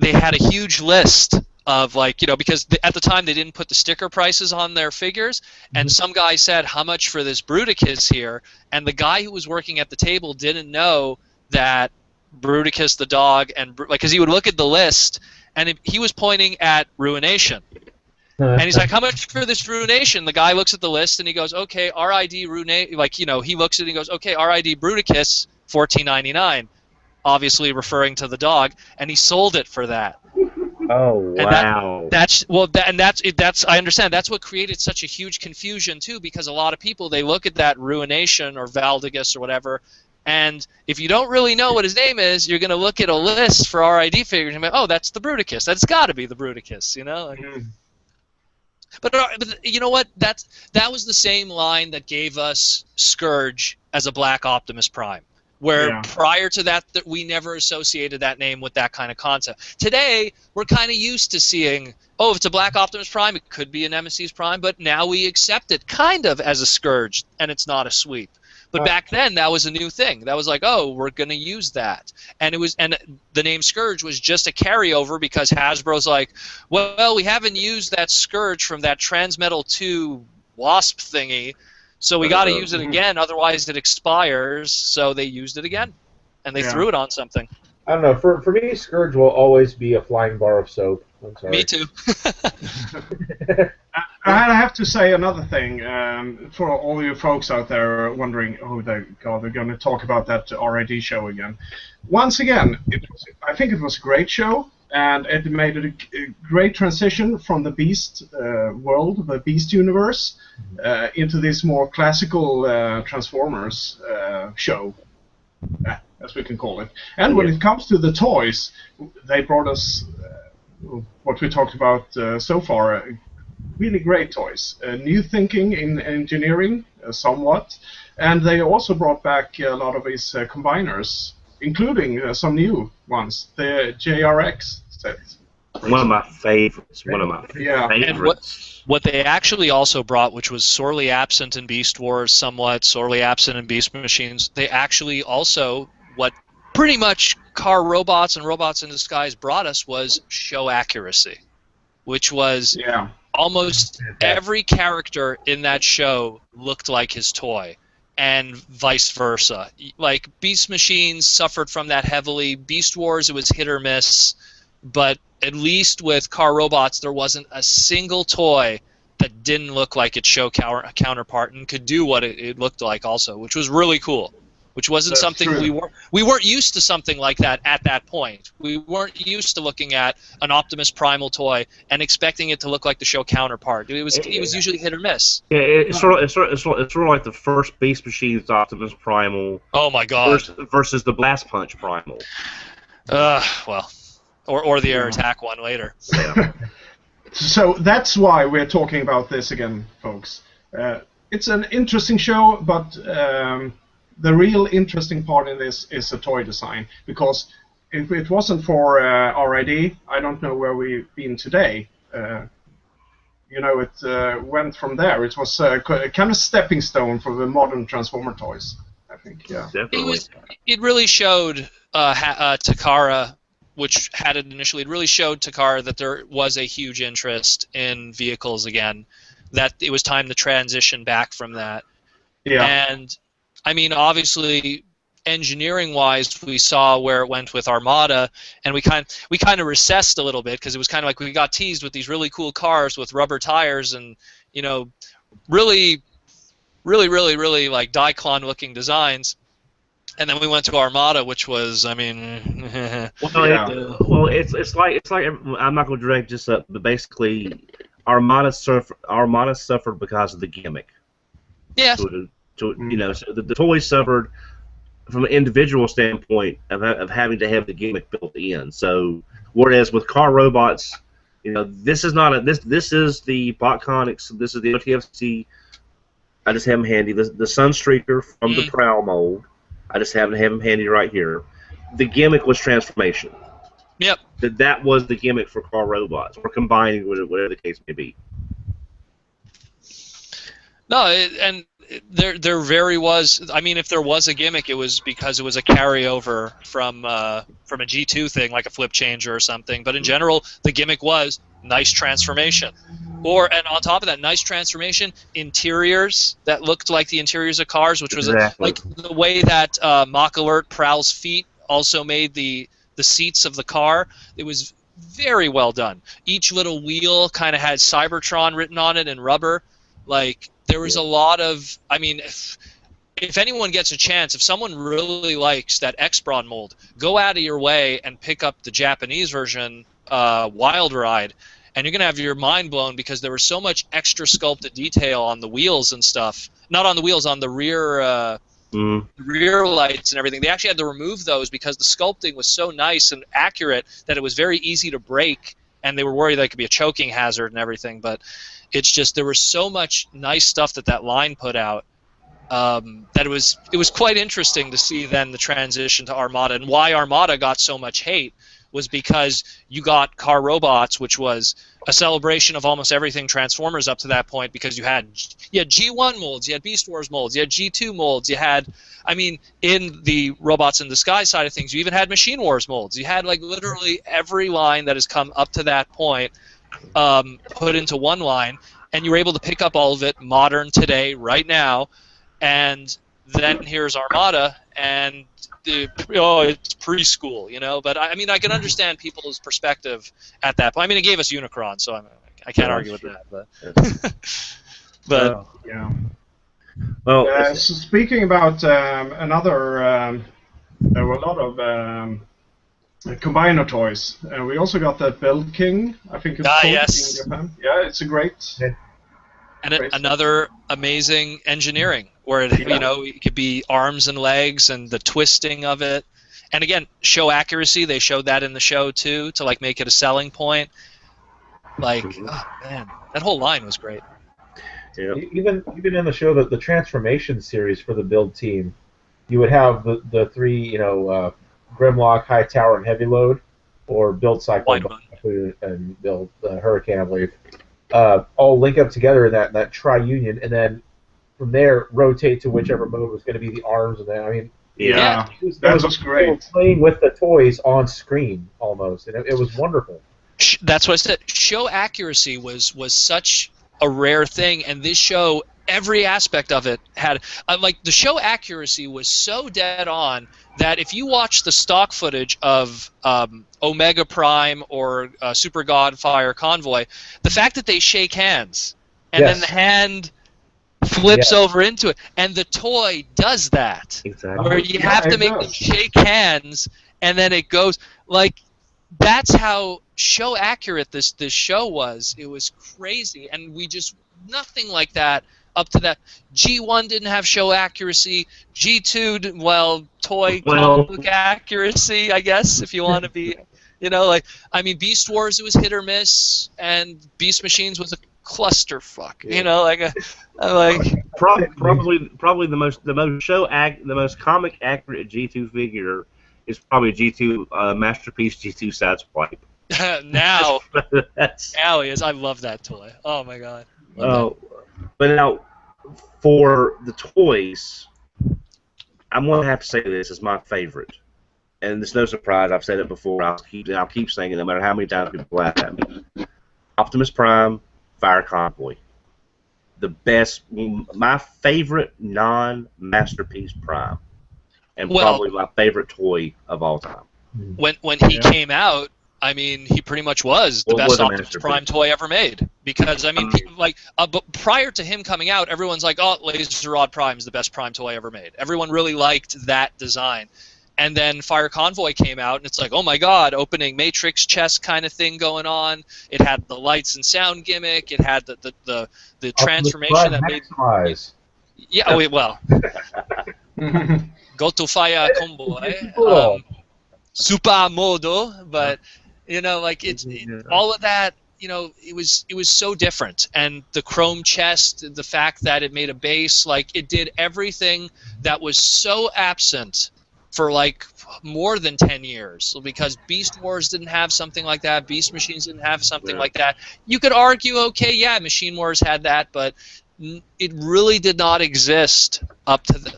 B: they had a huge list of because at the time they didn't put the sticker prices on their figures, and some guy said, how much for this Bruticus here? And the guy who was working at the table didn't know that Bruticus the dog, and because he would look at the list, and he was pointing at Ruination. And he's like, how much for this Ruination? The guy looks at the list and he goes, okay, RID Ruination, he looks at it and he goes, okay, RID Bruticus, $14.99, obviously referring to the dog, and he sold it for that.
C: Oh
B: And
C: wow!
B: that's I understand that's what created such a huge confusion too, because a lot of people, they look at that Ruination or Valdigus or whatever, and if you don't really know what his name is, you're going to look at a list for RID figures and be, oh, that's the Bruticus. That's got to be the Bruticus, you know. But you know what? That was the same line that gave us Scourge as a Black Optimus Prime. Where prior to that, we never associated that name with that kind of concept. Today, we're kind of used to seeing, oh, if it's a Black Optimus Prime, it could be a Nemesis Prime, but now we accept it kind of as a Scourge, and it's not a sweep. But back then, that was a new thing. That was like, oh, we're going to use that. And the name Scourge was just a carryover because Hasbro's like, well, we haven't used that Scourge from that Transmetal 2 Wasp thingy, so we got to use it again, otherwise it expires. So they used it again, and they threw it on something.
D: I don't know. For me, Scourge will always be a flying bar of soap. I'm sorry.
B: Me too.
A: I have to say another thing for all you folks out there wondering, oh, they're going to talk about that RID show again. Once again, I think it was a great show, and it made a great transition from the Beast world, the Beast universe, into this more classical Transformers show, as we can call it. And when it comes to the toys, they brought us what we talked about so far, really great toys. New thinking in engineering, somewhat. And they also brought back a lot of his combiners, including some new ones, the JRX set.
C: One of my favorites. One of my favorites.
B: And what they actually also brought, which was sorely absent in Beast Wars, somewhat sorely absent in Beast Machines, they actually also, what pretty much Car Robots and Robots in Disguise brought us, was show accuracy, which was almost every character in that show looked like his toy, and vice versa. Like, Beast Machines suffered from that heavily. Beast Wars, it was hit or miss, but at least with Car Robots, there wasn't a single toy that didn't look like its show counterpart and could do what it looked like also, which was really cool. Which wasn't something we weren't used to something like that at that point. We weren't used to looking at an Optimus Primal toy and expecting it to look like the show counterpart. It was usually hit or miss.
C: Yeah, it's sort of like the first Beast Machines Optimus Primal.
B: Oh my God!
C: Versus the Blast Punch Primal.
B: Well, or the Air Attack one later.
C: Yeah.
A: So that's why we're talking about this again, folks. It's an interesting show, but the real interesting part in this is the toy design, because if it wasn't for RID, I don't know where we've been today. You know, it went from there. It was a kind of stepping stone for the modern Transformer toys, I think. Yeah,
C: definitely.
B: It really showed Takara, which had it initially. It really showed Takara that there was a huge interest in vehicles again. That it was time to transition back from that.
A: Yeah.
B: And I mean, obviously, engineering-wise, we saw where it went with Armada, and we kind of recessed a little bit because it was kind of like we got teased with these really cool cars with rubber tires and, you know, really like Diclon-looking designs. And then we went to Armada, which was, I mean,
C: it's like I'm not going to drag this up, but basically, Armada suffered because of the gimmick.
B: Yeah.
C: So the toys suffered from an individual standpoint of having to have the gimmick built in. So whereas with Car Robots, you know, this is not this is the Botconics, this is the OTFC. I just have them handy. The Sunstreaker from the Prowl mold. I just happen to have them handy right here. The gimmick was transformation.
B: Yep.
C: That was the gimmick for Car Robots, or combining with it, whatever the case may be.
B: No, and there very was. I mean, if there was a gimmick, it was because it was a carryover from a G2 thing, like a flip changer or something. But in general, the gimmick was nice transformation, and on top of that, nice transformation, interiors that looked like the interiors of cars, which was like the way that Mach Alert Prowl's feet also made the seats of the car. It was very well done. Each little wheel kind of had Cybertron written on it in rubber, like. There was a lot of, I mean, if anyone gets a chance, if someone really likes that X-Brawn mold, go out of your way and pick up the Japanese version wild ride, and you're gonna have your mind blown because there was so much extra sculpted detail on the wheels and stuff. Not on the wheels, on the rear. Rear lights and everything. They actually had to remove those because the sculpting was so nice and accurate that it was very easy to break, and they were worried that it could be a choking hazard and everything. But it's just there was so much nice stuff that line put out that it was quite interesting to see then the transition to Armada, and why Armada got so much hate was because you got Car Robots, which was a celebration of almost everything Transformers up to that point, because you had G1 molds, you had Beast Wars molds, you had G2 molds, you had, I mean, in the Robots in Disguise side of things, you even had Machine Wars molds. You had like literally every line that has come up to that point put into one line, and you were able to pick up all of it modern today, right now, and then here's Armada, and it's preschool, you know. But I mean, I can understand people's perspective at that point. I mean, it gave us Unicron, so I can't argue with that. But
A: yeah.
C: Well,
A: so speaking about another, there were a lot of Combiner toys, and we also got that Build King. I think it's called
B: yes.
A: in Japan. Yeah, it's a great.
B: And another amazing engineering, where it could be arms and legs and the twisting of it, and again, show accuracy. They showed that in the show too, to like make it a selling point. Like, oh man, that whole line was great.
C: Yeah.
D: Even in the show, the transformation series for the Build team, you would have the three, Grimlock, High Tower, and Heavy Load, or Build Cyclone and Build Hurricane, I believe. All link up together in that tri-union, and then from there rotate to whichever mode was going to be the arms. And then, I mean,
A: that was great.
D: Playing with the toys on screen almost, and it was wonderful.
B: That's what I said. Show accuracy was such a rare thing, and this show, every aspect of it had like the show accuracy was so dead on that if you watch the stock footage of Omega Prime or Super God Fire Convoy, the fact that they shake hands and then the hand flips over into it, and the toy does that, where you have to make them shake hands, and then it goes like that's how show accurate this show was. It was crazy, and we just nothing like that up to that. G1 didn't have show accuracy. G2, toy comic book accuracy, I guess, if you want to be, I mean, Beast Wars, it was hit or miss, and Beast Machines was a clusterfuck.
C: Probably the most comic accurate G2 figure is probably G2 Masterpiece G2 Sideswipe.
B: now he is. I love that toy. Oh my god.
C: But now, for the toys, I'm going to have to say this is my favorite. And it's no surprise, I've said it before, I'll keep saying it no matter how many times people laugh at me. Optimus Prime, Fire Convoy. The best, my favorite non-Masterpiece Prime. And probably my favorite toy of all time.
B: When he came out, I mean, he pretty much was the best Optimus Prime toy ever made. Because, I mean, but prior to him coming out, everyone's like, oh, Laser Rod Prime is the best Prime toy ever made. Everyone really liked that design. And then Fire Convoy came out, and it's like, oh my god, opening Matrix chest kind of thing going on. It had the lights and sound gimmick. It had the transformation that made... Yeah, well. Go to Fire Convoy. Super Modo, but... it's all of that. It was so different, and the chrome chest, the fact that it made a base, like it did everything that was so absent for like more than 10 years, because Beast Wars didn't have something like that. Beast Machines didn't have something like that. You could argue, okay, yeah, Machine Wars had that, but it really did not exist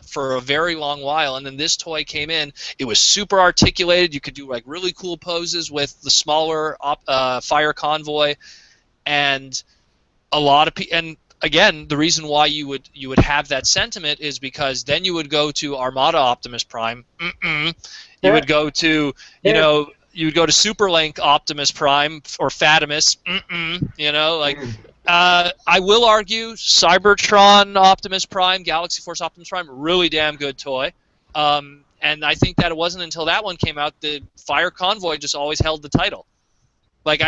B: for a very long while. And then this toy came in. It was super articulated. You could do like really cool poses with the smaller Fire Convoy, and a lot of people. And again, the reason why you would have that sentiment is because then you would go to Armada Optimus Prime. You would go to you would go to Superlink Optimus Prime or Fatimus. I will argue Cybertron Optimus Prime, Galaxy Force Optimus Prime, really damn good toy. And I think that it wasn't until that one came out that Fire Convoy just always held the title. Like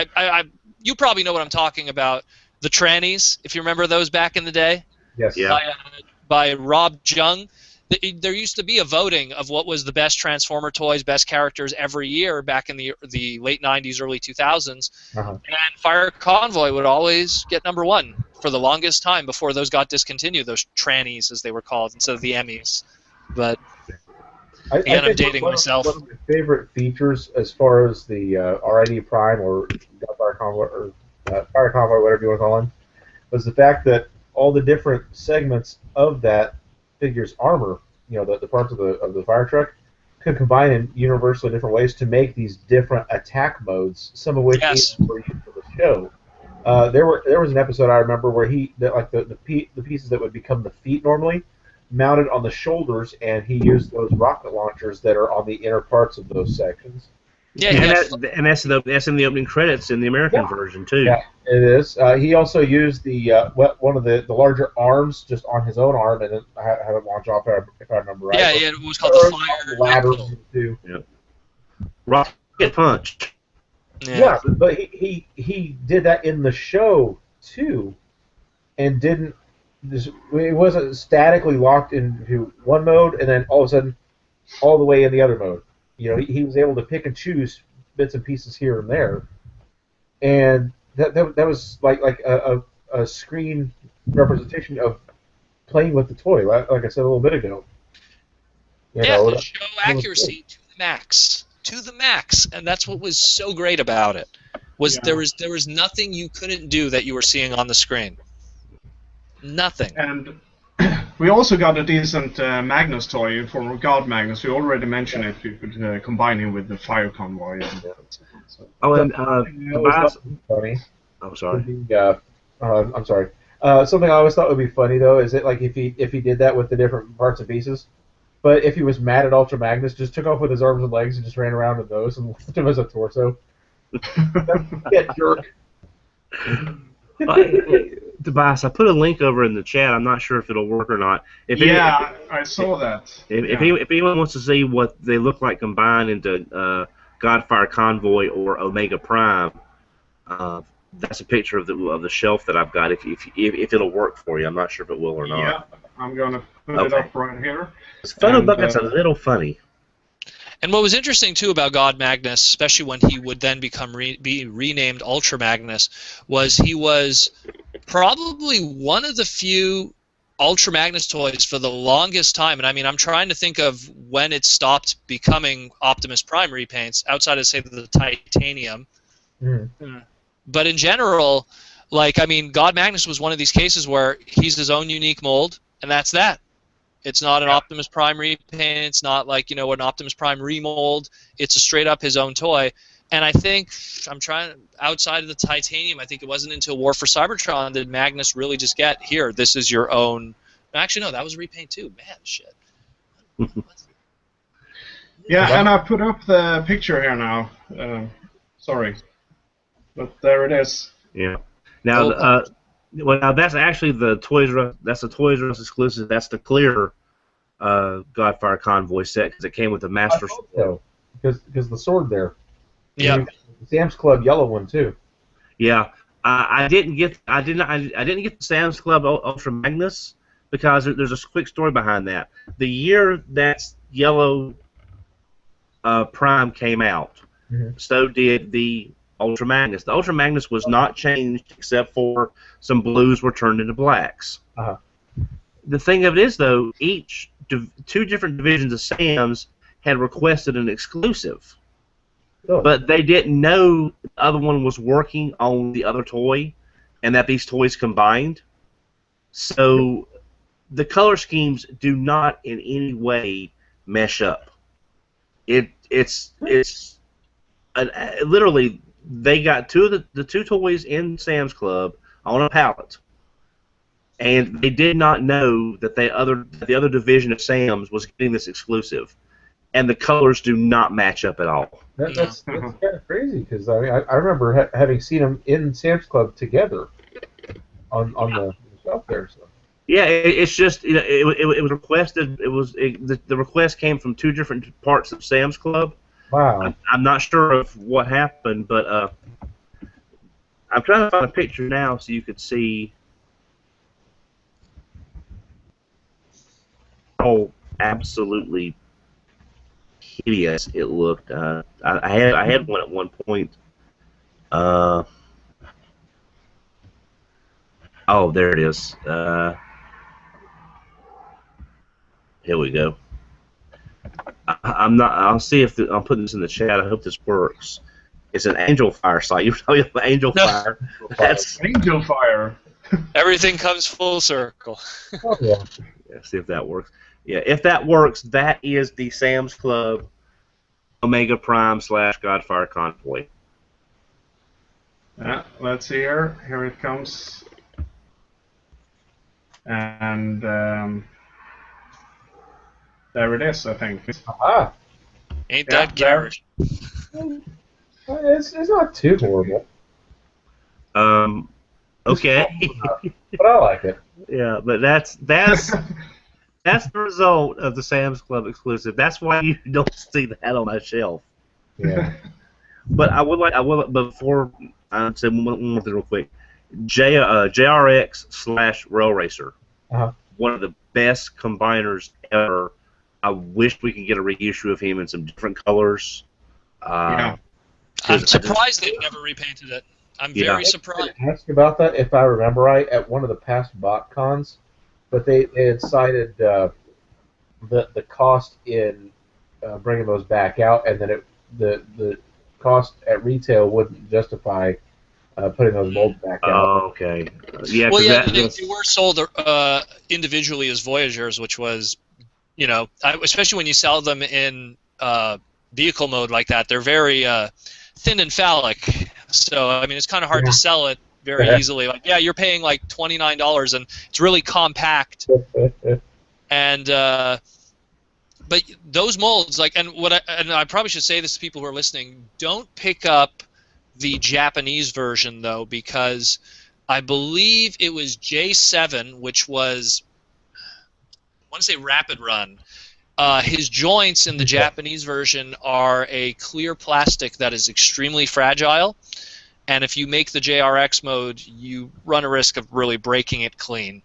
B: you probably know what I'm talking about. The trannies, if you remember those back in the day.
D: Yes.
C: Yeah.
B: By Rob Jung. There used to be a voting of what was the best Transformer toys, best characters every year back in the late 90s, early 2000s. And Fire Convoy would always get #1 for the longest time before those got discontinued, those trannies as they were called, instead of the Emmys. But again, I'm dating myself.
D: One of my favorite features as far as the RID Prime or Fire Convoy, or Fire Convoy, whatever you want to call him, was the fact that all the different segments of that figure's armor, you know, the parts of the fire truck, could combine in universally different ways to make these different attack modes, some of which were used for the show. There was an episode I remember where the pieces that would become the feet normally mounted on the shoulders, and he used those rocket launchers that are on the inner parts of those sections.
C: Yeah, and that's in the opening credits in the American version too.
D: Yeah, it is. He also used one of the larger arms just on his own arm, and then had it launch off if I remember right.
B: Yeah, it was called the Fire
D: Ladder too.
C: Yeah. Rocket Punch.
D: Yeah, but he did that in the show too, and didn't. It wasn't statically locked into one mode, and then all of a sudden, all the way in the other mode. You know, he was able to pick and choose bits and pieces here and there, and that was like a screen representation of playing with the toy. Like I said a little bit ago.
B: The show accuracy to the max, and that's what was so great about it. There was nothing you couldn't do that you were seeing on the screen. Nothing.
A: And we also got a decent Magnus toy in form of God Magnus. We already mentioned it. You could combine him with the Fire Convoy.
D: Funny.
C: I'm sorry.
D: I'm sorry. Something I always thought would be funny though is it like if he did that with the different parts and pieces, but if he was mad at Ultra Magnus, just took off with his arms and legs and just ran around with those and left him as a torso. That jerk.
C: Tobias, I put a link over in the chat. I'm not sure if it'll work or not.
A: I saw that.
C: If anyone wants to see what they look like combined into Godfire Convoy or Omega Prime, that's a picture of the shelf that I've got. If it'll work for you, I'm not sure if it will or not.
A: Yeah, I'm gonna put it up right here.
C: This photo bucket's a little funny.
B: And what was interesting too about God Magnus, especially when he would then be renamed Ultra Magnus, was he was probably one of the few Ultra Magnus toys for the longest time. And I mean, I'm trying to think of when it stopped becoming Optimus Prime repaints, outside of say the titanium. But in general, like I mean, God Magnus was one of these cases where he's his own unique mold, and that's that. It's not an Optimus Prime repaint. It's not like, you know, an Optimus Prime remold. It's a straight up his own toy. And I think, outside of the titanium, I think it wasn't until War for Cybertron did Magnus really just get, here, this is your own. Actually, no, that was a repaint too. Man, shit.
A: Yeah, and I put up the picture here now. Sorry. But there it is.
C: Yeah. Now, now that's actually the Toys R Us. That's the Toys R Us exclusive. That's the clear Godfire Convoy set because it came with the Master Sword.
D: Because the sword there.
B: Yeah.
D: The Sam's Club yellow one too.
C: Yeah. I didn't get the Sam's Club Ultra Magnus because there's a quick story behind that. The year that yellow Prime came out, so did the Ultra Magnus. The Ultra Magnus was not changed except for some blues were turned into blacks. The thing of it is, though, two different divisions of Sam's had requested an exclusive, but they didn't know the other one was working on the other toy, and that these toys combined. So the color schemes do not in any way mesh up. It's literally. They got the two toys in Sam's Club on a pallet, and they did not know that the other division of Sam's was getting this exclusive, and the colors do not match up at all.
D: That's kind of crazy because I mean I remember having seen them in Sam's Club together on the shelf there. So.
C: Yeah, it's just it was requested. The request came from two different parts of Sam's Club.
D: Wow.
C: I'm not sure of what happened, but I'm trying to find a picture now so you could see how absolutely hideous it looked. I had one at one point. Oh, there it is. Here we go. I'm not. I'll see if I'm putting this in the chat. I hope this works. It's an angel fire site. You're talking about angel fire. That's
A: Angel fire.
B: Everything comes full circle.
D: Oh, yeah.
C: see if that works. Yeah, if that works, that is the Sam's Club Omega Prime / Godfire Convoy.
A: Let's see here. Here it comes. And there it is, I think.
D: Aha.
B: Ain't
A: Yeah,
B: that garish?
D: It's not too horrible.
C: Okay.
D: But I like it.
C: Yeah, but that's the result of the Sam's Club exclusive. That's why you don't see that on my shelf.
D: Yeah.
C: But before I say one more thing real quick. JRX / Rail Racer.
D: Uh-huh.
C: One of the best combiners ever. I wish we could get a reissue of him in some different colors.
A: Yeah.
B: I'm surprised they've never repainted it. I'm very surprised.
D: I asked about that, if I remember right, at one of the past BotCons, but they had cited the cost in bringing those back out, and then the cost at retail wouldn't justify putting those molds back out.
C: Oh, okay. Yeah.
B: Well, yeah,
C: they
B: they were sold individually as Voyagers, which was, especially when you sell them in vehicle mode like that, they're very thin and phallic. So, I mean, it's kind of hard to sell it very easily. Like, yeah, you're paying like $29, and it's really compact. And but those molds, like, and I probably should say this to people who are listening: don't pick up the Japanese version though, because I believe it was J7, which was, I want to say Rapid Run. His joints in the Japanese version are a clear plastic that is extremely fragile, and if you make the JRX mode, you run a risk of really breaking it clean.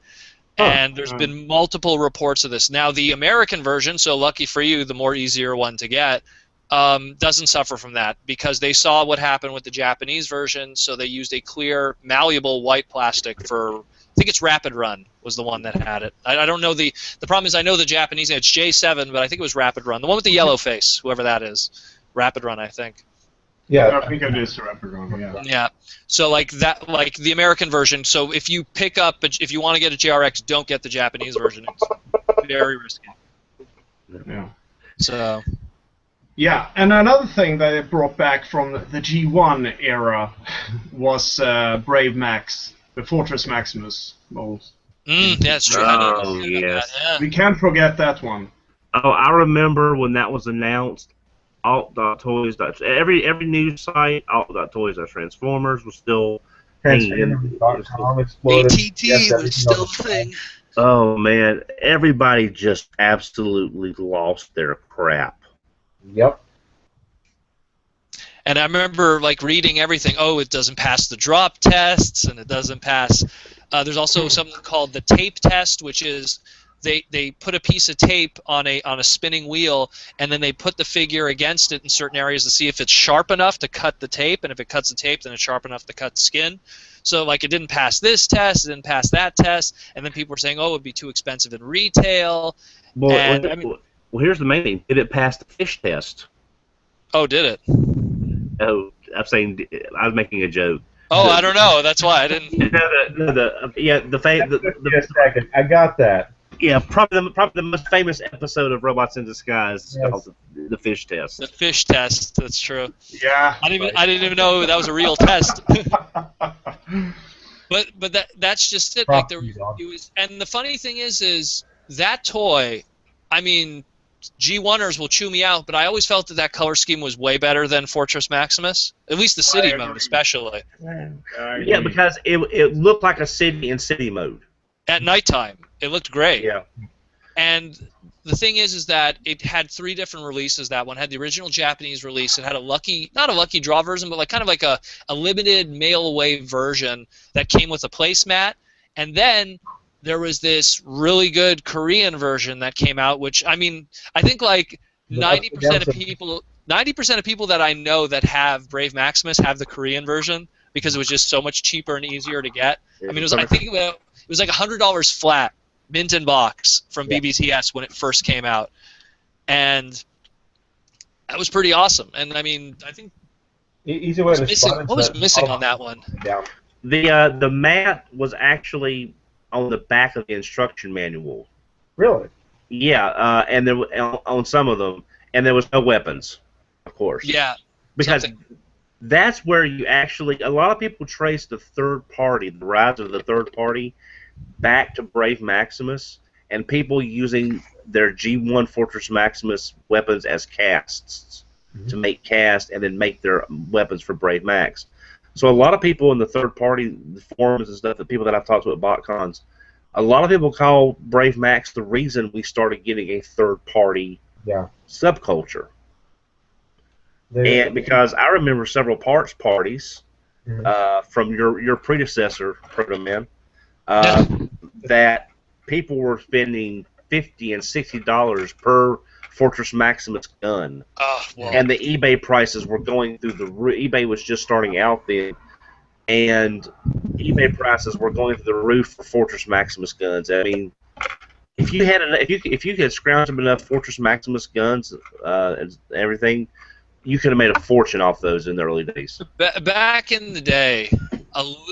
B: And there's been multiple reports of this. Now, the American version, so lucky for you, the more easier one to get, doesn't suffer from that because they saw what happened with the Japanese version, so they used a clear, malleable white plastic for, I think it's Rapid Run was the one that had it. I don't know the problem is I know the Japanese, it's J7, but I think it was Rapid Run. The one with the yellow face, whoever that is. Rapid Run, I think.
A: Yeah, I think it is Rapid Run, yeah.
B: Yeah. So like that, like the American version. So if you pick up, if you want to get a JRX, don't get the Japanese version. It's very risky.
A: Yeah.
B: So.
A: Yeah, and another thing that it brought back from the G1 era was Brave Max, the Fortress Maximus mold.
B: Yeah, that's true.
C: Oh, yes.
B: Yeah.
A: We can't forget that one.
C: Oh, I remember when that was announced. Alt.toys. Every news site, Alt.toys.transformers was still hanging.
B: ATT was still a thing.
C: Oh man, everybody just absolutely lost their crap.
D: Yep.
B: And I remember like reading everything. Oh, it doesn't pass the drop tests, and it doesn't pass. There's also something called the tape test, which is they put a piece of tape on a spinning wheel, and then they put the figure against it in certain areas to see if it's sharp enough to cut the tape, and if it cuts the tape, then it's sharp enough to cut the skin. So like it didn't pass this test, it didn't pass that test, and then people were saying, oh, it would be too expensive in retail.
C: Well, here's the main thing: did it pass the fish test?
B: Oh, did it?
C: Oh, I'm saying I was making a joke.
B: Oh, I don't know. That's why I didn't.
D: I got that.
C: Yeah, probably the most famous episode of Robots in Disguise is called the fish test.
B: The fish test. That's true.
A: Yeah.
B: I didn't even know that was a real test. But that's just it. Like it was, and the funny thing is that toy. I mean, G1ers will chew me out, but I always felt that color scheme was way better than Fortress Maximus. At least the city mode, especially.
C: Yeah, because it looked like a city in city mode.
B: At nighttime, it looked great.
C: Yeah.
B: And the thing is that it had 3 different releases. That one had the original Japanese release. It had a not a lucky draw version, but like kind of like a limited mail-away version that came with a placemat. And then there was this really good Korean version that came out, which, I mean, I think like 90% of people that I know that have Brave Maximus have the Korean version because it was just so much cheaper and easier to get. I mean, I think it was like $100 flat, mint in box from BBTS when it first came out, and that was pretty awesome. And I mean, I think
D: easy way
B: what was missing on that one?
D: Yeah.
C: The mat was actually on the back of the instruction manual.
D: Really?
C: Yeah, and there on some of them, and there was no weapons, of course.
B: Yeah.
C: Because that's where you actually, a lot of people trace the third party, the rise of the third party, back to Brave Maximus, and people using their G1 Fortress Maximus weapons as casts to make casts and then make their weapons for Brave Max. So a lot of people in the third party forums and stuff, the people that I've talked to at BotCons, a lot of people call Brave Max the reason we started getting a third party subculture. And because I remember several parts parties from your predecessor, Proto Man, that people were spending $50 and $60 per Fortress Maximus gun, and the eBay prices were going through the roof. eBay was just starting out then, and eBay prices were going through the roof for Fortress Maximus guns. I mean, if you could scrounge up enough Fortress Maximus guns and everything, you could have made a fortune off those in the early days.
B: Back in the day,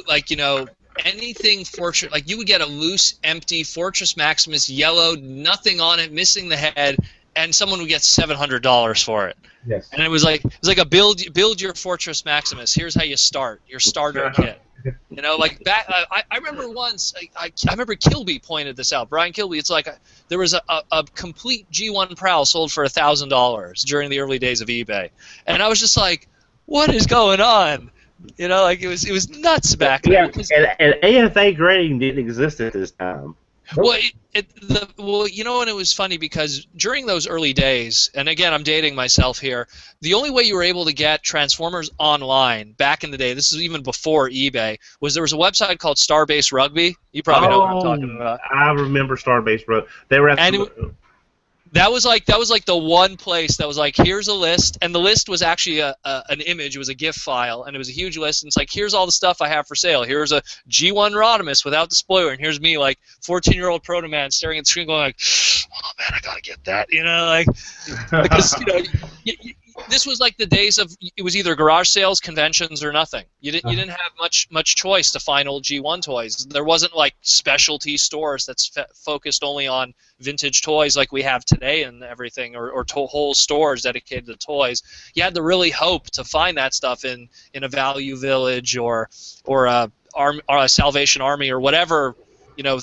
B: like, you know, anything Fortress, like you would get a loose, empty Fortress Maximus, yellowed, nothing on it, missing the head, and someone would get $700 for it.
D: Yes.
B: And it was like a build your Fortress Maximus. Here's how you start your starter kit. You know, like back. I remember once. I remember Kilby pointed this out. Brian Kilby. It's like there was a complete G1 Prowl sold for $1,000 during the early days of eBay, and I was just like, what is going on? You know, like it was nuts back then.
C: Yeah, and AFA grading didn't exist at this time.
B: Well, you know, and it was funny because during those early days, and again, I'm dating myself here, the only way you were able to get Transformers online back in the day, this is even before eBay, was there was a website called Starbase Rugby. You probably know what I'm talking about.
C: I remember Starbase Rugby. They were
B: that was like the one place that was like, here's a list, and the list was actually an image. It was a GIF file, and it was a huge list. And it's like, here's all the stuff I have for sale. Here's a G1 Rodimus without the spoiler, and here's me, like 14-year-old Proto Man, staring at the screen, going like, oh man, I gotta get that. You know, like because you know. This was like the days of, it was either garage sales, conventions, or nothing. You didn't have much choice to find old G1 toys. There wasn't like specialty stores that's focused only on vintage toys like we have today and everything, or whole stores dedicated to toys. You had to really hope to find that stuff in a Value Village or a Salvation Army or whatever, you know,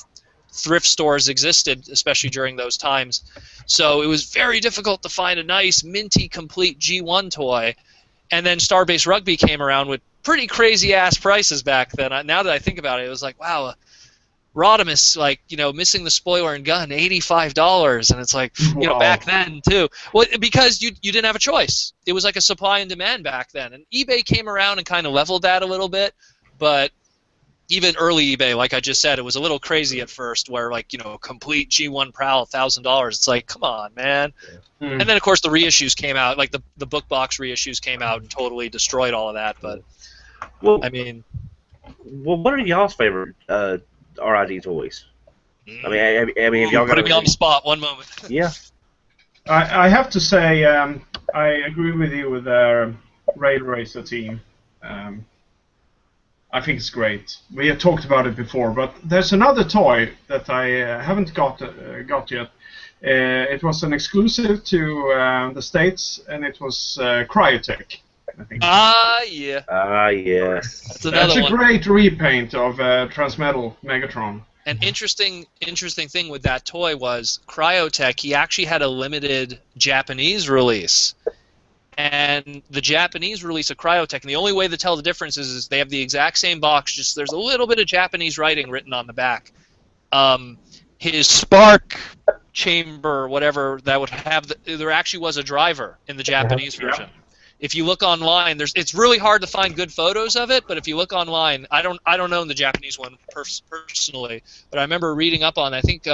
B: thrift stores existed, especially during those times. So it was very difficult to find a nice, minty, complete G1 toy. And then Starbase Rugby came around with pretty crazy-ass prices back then. Now that I think about it, it was like, wow, Rodimus, like, you know, missing the spoiler and gun, $85. And it's like, you know, back then, too. Well, because you didn't have a choice. It was like a supply and demand back then. And eBay came around and kind of leveled that a little bit, but even early eBay, like I just said, it was a little crazy at first, where like, you know, complete G1 Prowl, $1,000. It's like, come on, man. Yeah. And then of course the reissues came out, like the book box reissues came out and totally destroyed all of that. But
C: well,
B: I mean,
C: what are y'all's favorite RID toys? I mean, have y'all got?
B: Putting me on the spot. One moment.
C: Yeah.
A: I have to say, I agree with you with the Rail Racer team. I think it's great. We had talked about it before, but there's another toy that I haven't got yet. It was an exclusive to the States, and it was Cryotech, I think.
B: Yeah.
C: Yes.
B: That's
A: a great repaint of Transmetal Megatron.
B: An interesting thing with that toy was Cryotech. He actually had a limited Japanese release. And the Japanese release of Cryotech, and the only way to tell the difference is they have the exact same box, just there's a little bit of Japanese writing written on the back. His Spark chamber, whatever, that would have there actually was a driver in the Japanese version. If you look online, it's really hard to find good photos of it, but if you look online, I don't own the Japanese one personally, but I remember reading up on, I think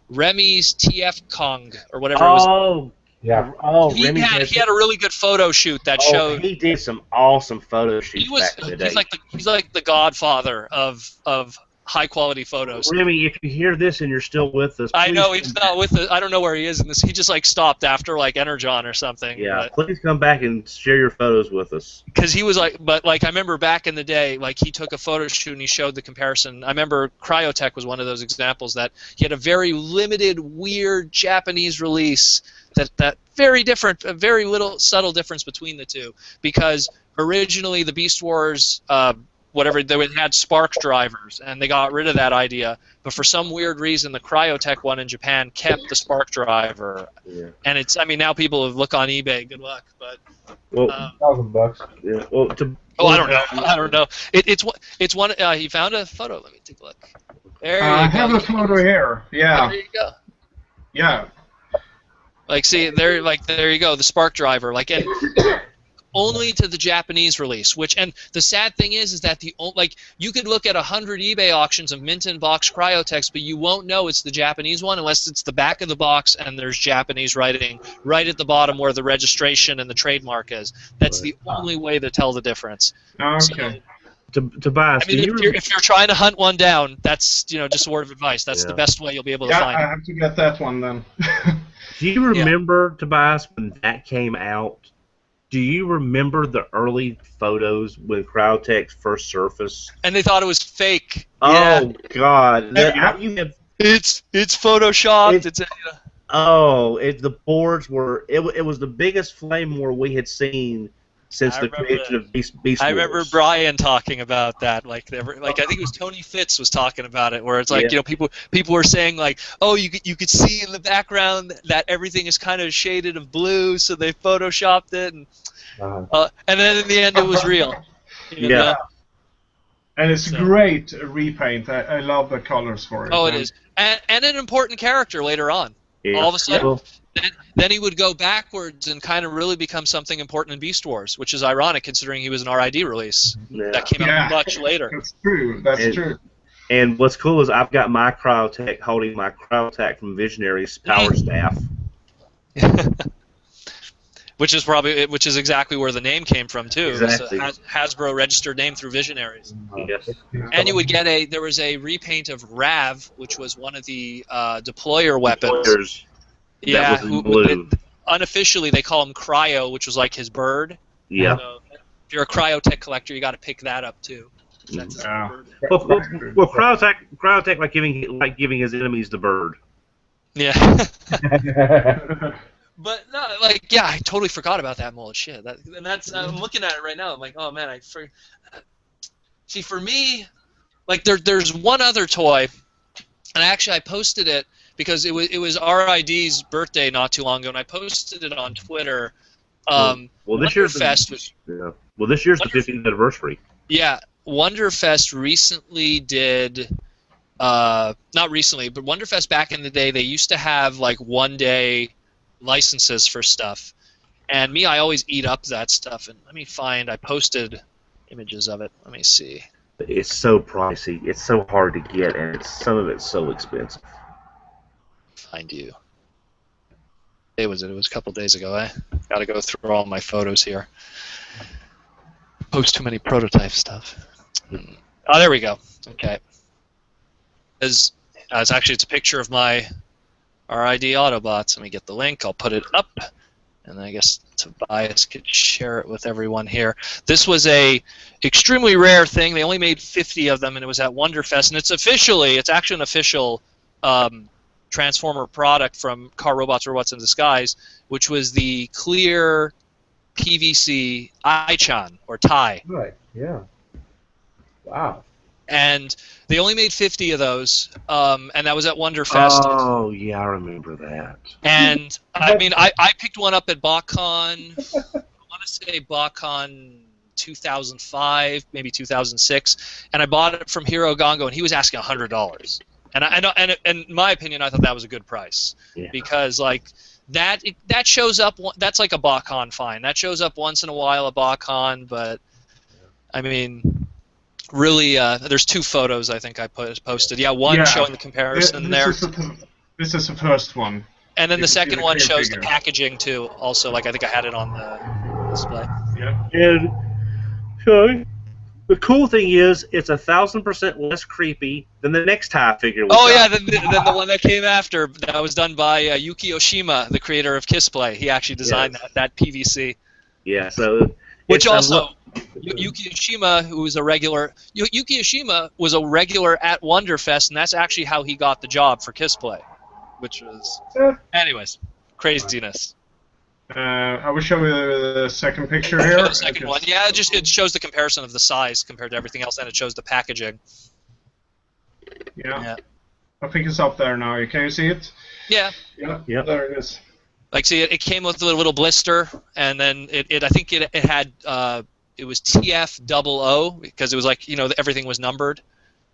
B: Remy's TF Kong or whatever it was.
C: Oh,
D: Yeah.
C: oh,
B: He
C: Remy
B: had a really good photo shoot that showed.
C: He did some awesome photo shoots back in the day.
B: He's like the godfather of high quality photos.
C: Remy, if you hear this and you're still with us,
B: I know
C: please
B: he's not with us. I don't know where he is in this. He just like stopped after like Energon or something.
C: Yeah, please come back and share your photos with us.
B: Because he was like, but like I remember back in the day, like he took a photo shoot and he showed the comparison. I remember Cryotech was one of those examples that he had a very limited, weird Japanese release that very different, a very little subtle difference between the two. Because originally the Beast Wars, whatever, they had spark drivers, and they got rid of that idea. But for some weird reason, the Cryotech one in Japan kept the spark driver. Yeah. And it's, I mean, now people look on eBay. Good luck, but.
C: Well,
D: $1,000.
C: Yeah. Well,
B: I don't know. I don't know. It's one. He found a photo. Let me take a look. There you go.
A: I have a photo here. Yeah.
B: There you go.
A: Yeah.
B: Like, see, there you go. The spark driver, like, and only to the Japanese release. And the sad thing is that you could look at 100 eBay auctions of mint in box Cryotechs, but you won't know it's the Japanese one unless it's the back of the box and there's Japanese writing right at the bottom where the registration and the trademark is. That's the only way to tell the difference.
A: Okay.
C: Tobias,
B: I mean, if you're trying to hunt one down, that's just a word of advice. That's the best way you'll be able to find it.
A: Yeah, I have to get that one then.
C: Do you remember, Tobias, when that came out? Do you remember the early photos when Cryotech's first surfaced?
B: And they thought it was fake.
C: Oh God!
B: It's photoshopped.
C: The boards were. It was the biggest flame war we had seen since the creation of Beast Wars.
B: I remember Brian talking about that. Like I think it was Tony Fitz was talking about it, where it's like people were saying like, oh, you could see in the background that everything is kind of shaded of blue, so they photoshopped it, and then in the end it was real. You know?
A: And it's a great repaint. I love the colors for it.
B: Oh, it is, and an important character later on. Yeah. All of a sudden. Then he would go backwards and kind of really become something important in Beast Wars, which is ironic considering he was an RID release that came out much later.
A: That's true. That's true.
C: And what's cool is I've got my Cryotech holding my Cryotech from Visionary's power staff.
B: Which is exactly where the name came from too.
C: Exactly.
B: It's a Hasbro registered name through Visionaries.
C: Yes.
B: And you would get there was a repaint of Rav, which was one of the deployer weapons.
C: Deployers.
B: Yeah, unofficially they call him Cryo, which was like his bird. Yeah. So if you're a Cryotech collector, you got to pick that up too. That's
C: Well, Cryotech like giving his enemies the bird.
B: Yeah. But no, I totally forgot about that mold. Shit. I'm looking at it right now. I'm like, oh man, See, for me, there's one other toy, and actually I posted it. Because it was RID's birthday not too long ago, and I posted it on Twitter.
C: This year's the 15th anniversary. Yeah,
B: Wonderfest recently did, not recently, but Wonderfest back in the day, they used to have one-day licenses for stuff, and I always eat up that stuff. And let me find. I posted images of it. Let me see.
C: It's so pricey. It's so hard to get, and some of it's so expensive.
B: Find you. It was a couple days ago. Got to go through all my photos here. Post too many prototype stuff. Oh, there we go. Okay. It's a picture of my RID Autobots. Let me get the link. I'll put it up, and I guess Tobias could share it with everyone here. This was a extremely rare thing. They only made 50 of them, and it was at Wonderfest. And it's actually an official. Transformer product from Car Robots in Disguise, which was the clear PVC Ai-chan, or Tai.
D: Right, yeah. Wow.
B: And they only made 50 of those, and that was at Wonderfest.
C: Oh, yeah, I remember that.
B: And, I picked one up at BotCon, I want to say BotCon 2005, maybe 2006, and I bought it from Hiro Gongo, and he was asking $100. And I know, and in my opinion, I thought that was a good price because like that shows up. That's like a BotCon fine. That shows up once in a while at BotCon, but I mean, really, there's 2 photos I think I posted. Yeah, one showing the comparison there.
A: This is the first one.
B: And then the second one shows the packaging too. Also, like I think I had it on the display.
C: Yeah. And so the cool thing is, it's 1,000% less creepy than the next TIE figure.
B: Yeah, then the one that came after that was done by Yuki Oshima, the creator of Kissplay. He actually designed that PVC.
C: Yeah. So.
B: Which also. Yuki Oshima, who was a regular, Yuki Oshima was a regular at Wonderfest, and that's actually how he got the job for Kissplay, which was, anyways, craziness.
A: I will show you the second picture here.
B: The second one, yeah, it shows the comparison of the size compared to everything else, and it shows the packaging.
A: Yeah. I think it's up there now. Can you see it?
B: Yeah.
A: Yeah. There it is.
B: Like, see, it came with a little blister, and then I think it had. It was TFYLP because it was like, everything was numbered.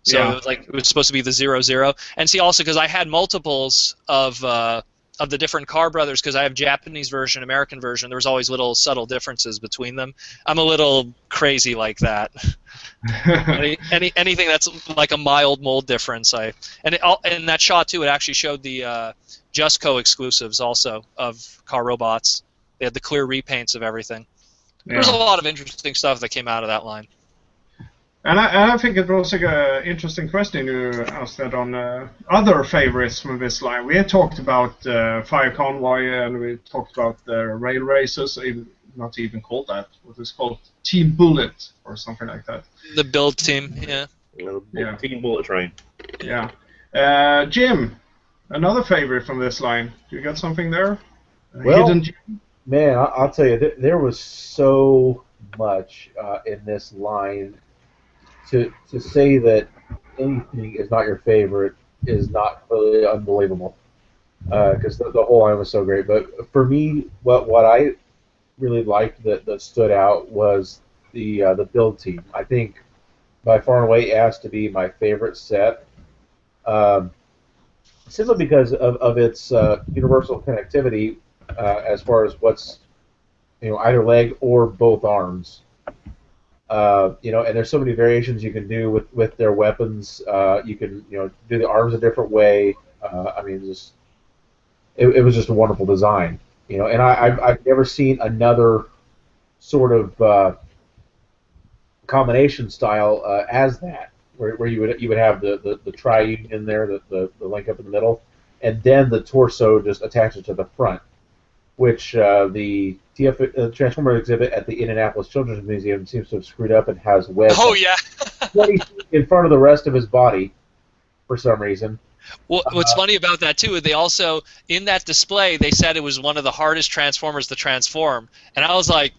B: So it was like, it was supposed to be the 00. And see, also because I had multiples of the different Carr brothers, because I have Japanese version, American version, there was always little subtle differences between them. I'm a little crazy like that. Anything that's like a mild mold difference, and that shot too, it actually showed the Justco exclusives also of Carr robots. They had the clear repaints of everything. There's a lot of interesting stuff that came out of that line.
A: And I think it was like an interesting question you asked that on other favorites from this line. We had talked about Fire Convoy, and we talked about the rail races, not even called that. What is called Team Bullet or something like that.
B: The build team, yeah.
C: Team Bullet Train.
A: Yeah. Jim, another favorite from this line. Do you got something there?
D: Hidden gem? Man, I'll tell you, there was so much in this line. To say that anything is not your favorite is not really unbelievable, because the whole line was so great. But for me, what I really liked that stood out was the build team. I think by far and away it has to be my favorite set, simply because of its universal connectivity. As far as what's either leg or both arms, and there's so many variations you can do with their weapons. You can do the arms a different way. I mean, it was just a wonderful design, And I've never seen another sort of combination style as that, where you would have the triune in there, the link up in the middle, and then the torso just attaches to the front. Which the Transformer exhibit at the Indianapolis Children's Museum seems to have screwed up and has webs in front of the rest of his body for some reason.
B: Well, what's funny about that too, they also in that display they said it was one of the hardest Transformers to transform, and I was like,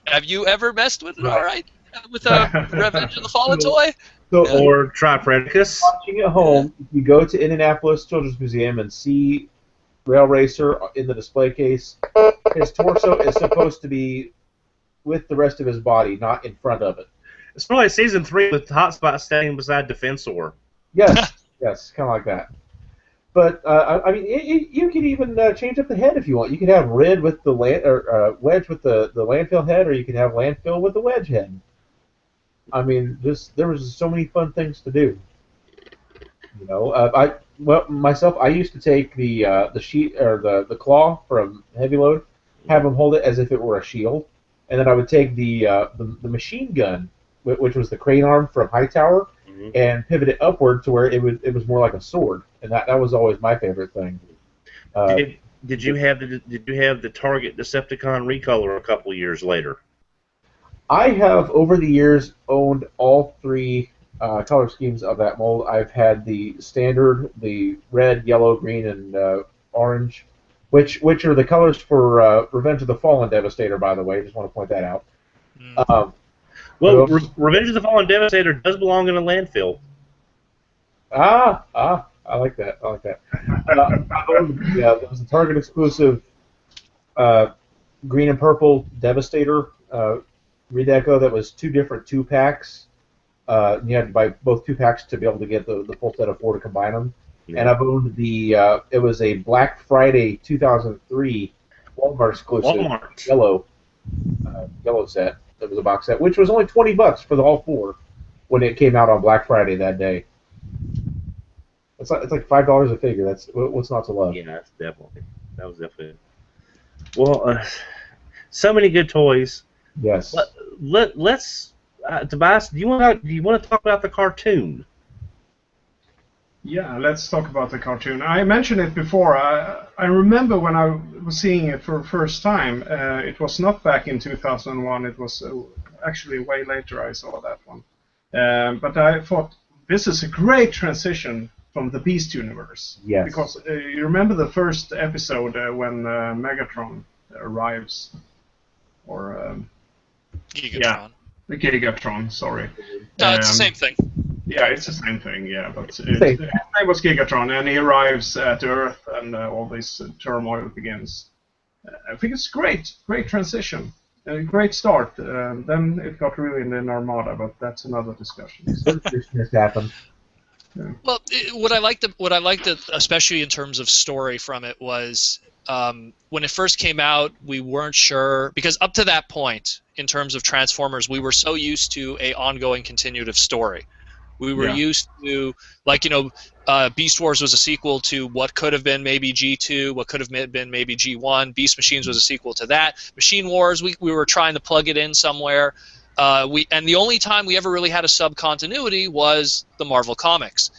B: "Have you ever messed with it? All right, with a Revenge of the Fallen toy?"
C: Or Tripredacus.
D: Watching at home, if you go to Indianapolis Children's Museum and see Rail Racer in the display case, his torso is supposed to be with the rest of his body, not in front of it.
C: It's probably season 3 with Hotspot standing beside Defensor.
D: Yes, kind of like that. But I mean, you could even change up the head if you want. You could have Red with the Wedge with the landfill head, or you could have landfill with the Wedge head. I mean, there was so many fun things to do. Myself, I used to take the sheet or the claw from Heavy Load, have him hold it as if it were a shield, and then I would take the machine gun, which was the crane arm from Hightower, and pivot it upward to where it was more like a sword, and that was always my favorite thing.
C: Did you have the Target Decepticon recolor a couple years later?
D: I have over the years owned all 3 color schemes of that mold. I've had the standard, the red, yellow, green, and orange, which are the colors for Revenge of the Fallen Devastator, by the way. Just want to point that out.
C: Revenge of the Fallen Devastator does belong in a landfill.
D: I like that. There was a Target exclusive green and purple Devastator redeco that was 2 different 2-packs. You had to buy both 2 packs to be able to get the full set of 4 to combine them.
C: Yeah.
D: And I've owned the it was a Black Friday 2003 Walmart exclusive yellow set. It was a box set, which was only $20 for the all 4 when it came out on Black Friday that day. It's like $5 a figure. That's what's not to love.
C: Yeah, that was definitely. Well, so many good toys.
D: Yes.
C: Let's Tobias, do you want to talk about the cartoon?
A: Yeah, let's talk about the cartoon. I mentioned it before. I remember when I was seeing it for the first time. It was not back in 2001. It was actually way later I saw that one. But I thought this is a great transition from the Beast universe.
D: Yes.
A: Because you remember the first episode when Megatron arrives, or
B: Gigatron.
A: Yeah, the Gigatron. Sorry.
B: No, it's the same thing.
A: Yeah, it's the same thing. Yeah, but his name was Gigatron, and he arrives at Earth, and all this turmoil begins. I think it's great transition, a great start. Then it got ruined in Armada, but that's another discussion.
D: This happened.
A: Yeah.
B: Well, what I liked, especially in terms of story from it, was when it first came out, we weren't sure, because up to that point, in terms of Transformers, we were so used to a ongoing continuative story. We were used to, like, Beast Wars was a sequel to what could have been maybe G2, what could have been maybe G1. Beast Machines was a sequel to that. Machine Wars, we were trying to plug it in somewhere. And the only time we ever really had a sub-continuity was the Marvel Comics.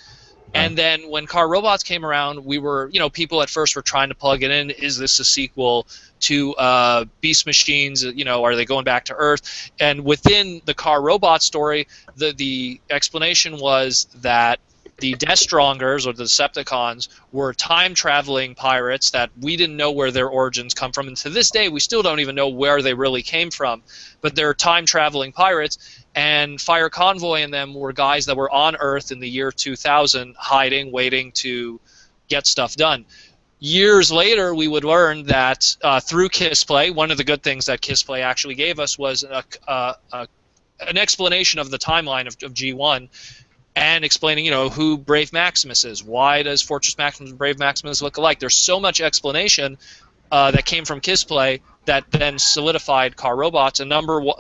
B: And then when Car Robots came around, we were, people at first were trying to plug it in. Is this a sequel to Beast Machines? Are they going back to Earth? And within the Car Robot story, the explanation was that the Deathstrongers, or the Decepticons, were time-traveling pirates that we didn't know where their origins come from. And to this day, we still don't even know where they really came from. But they're time-traveling pirates, and Fire Convoy and them were guys that were on Earth in the year 2000, hiding, waiting to get stuff done. Years later, we would learn that through Kissplay, one of the good things that Kissplay actually gave us was an explanation of the timeline of G1, and explaining, who Brave Maximus is. Why does Fortress Maximus and Brave Maximus look alike? There's so much explanation that came from Kissplay that then solidified Car Robots. And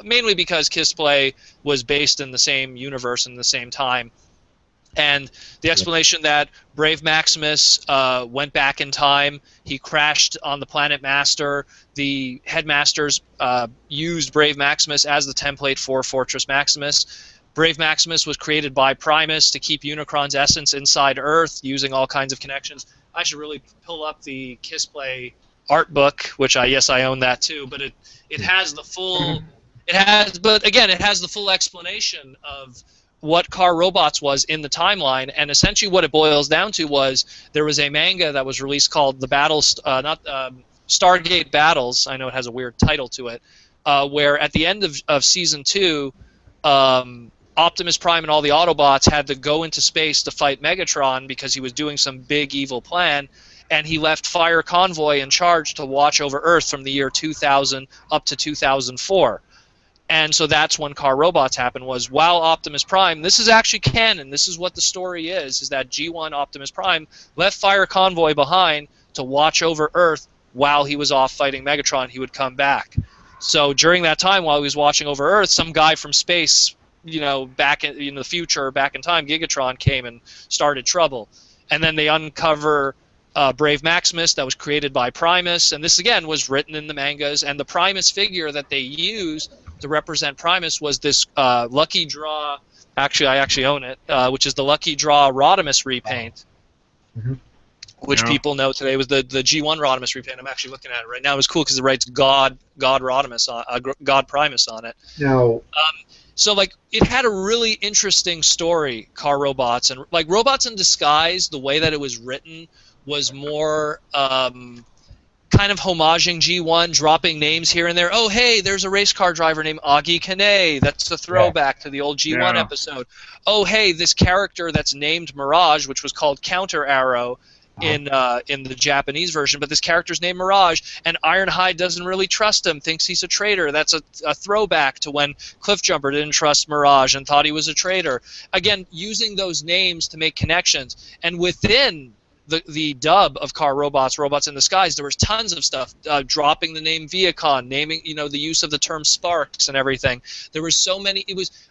B: mainly because Kissplay was based in the same universe in the same time. And the explanation that Brave Maximus went back in time, he crashed on the planet Master. The headmasters used Brave Maximus as the template for Fortress Maximus. Brave Maximus was created by Primus to keep Unicron's essence inside Earth, using all kinds of connections. I should really pull up the Kissplay art book, which I own that too. But it has the full it has the full explanation of what Car Robots was in the timeline, and essentially what it boils down to was there was a manga that was released called Stargate Battles. I know it has a weird title to it, where at the end of season 2. Optimus Prime and all the Autobots had to go into space to fight Megatron because he was doing some big evil plan, and he left Fire Convoy in charge to watch over Earth from the year 2000 up to 2004. And so that's when Car Robots happened, was while Optimus Prime, this is actually canon, this is what the story is that G1 Optimus Prime left Fire Convoy behind to watch over Earth while he was off fighting Megatron. He would come back. So during that time while he was watching over Earth, some guy from space, back in the future, back in time, Gigatron came and started trouble. And then they uncover Brave Maximus that was created by Primus, and this again was written in the mangas, and the Primus figure that they used to represent Primus was this Lucky Draw, actually I actually own it, which is the Lucky Draw Rodimus repaint, which people know today was the G1 Rodimus repaint. I'm actually looking at it right now. It was cool because it writes God Rodimus God Primus on it.
D: Now,
B: so like it had a really interesting story, Car Robots, and like Robots in Disguise, the way that it was written was more kind of homaging G1, dropping names here and there. Oh, hey, there's a race car driver named Augie Kane. That's a throwback to the old G1 episode. Oh, hey, this character that's named Mirage, which was called Counter Arrow, in the Japanese version, but this character's named Mirage, and Ironhide doesn't really trust him, thinks he's a traitor. That's a throwback to when Cliffjumper didn't trust Mirage and thought he was a traitor. Again, using those names to make connections, and within the dub of Car Robots, Robots in Disguise, there was tons of stuff, dropping the name Viacon, naming, the use of the term Sparks and everything. There was so many.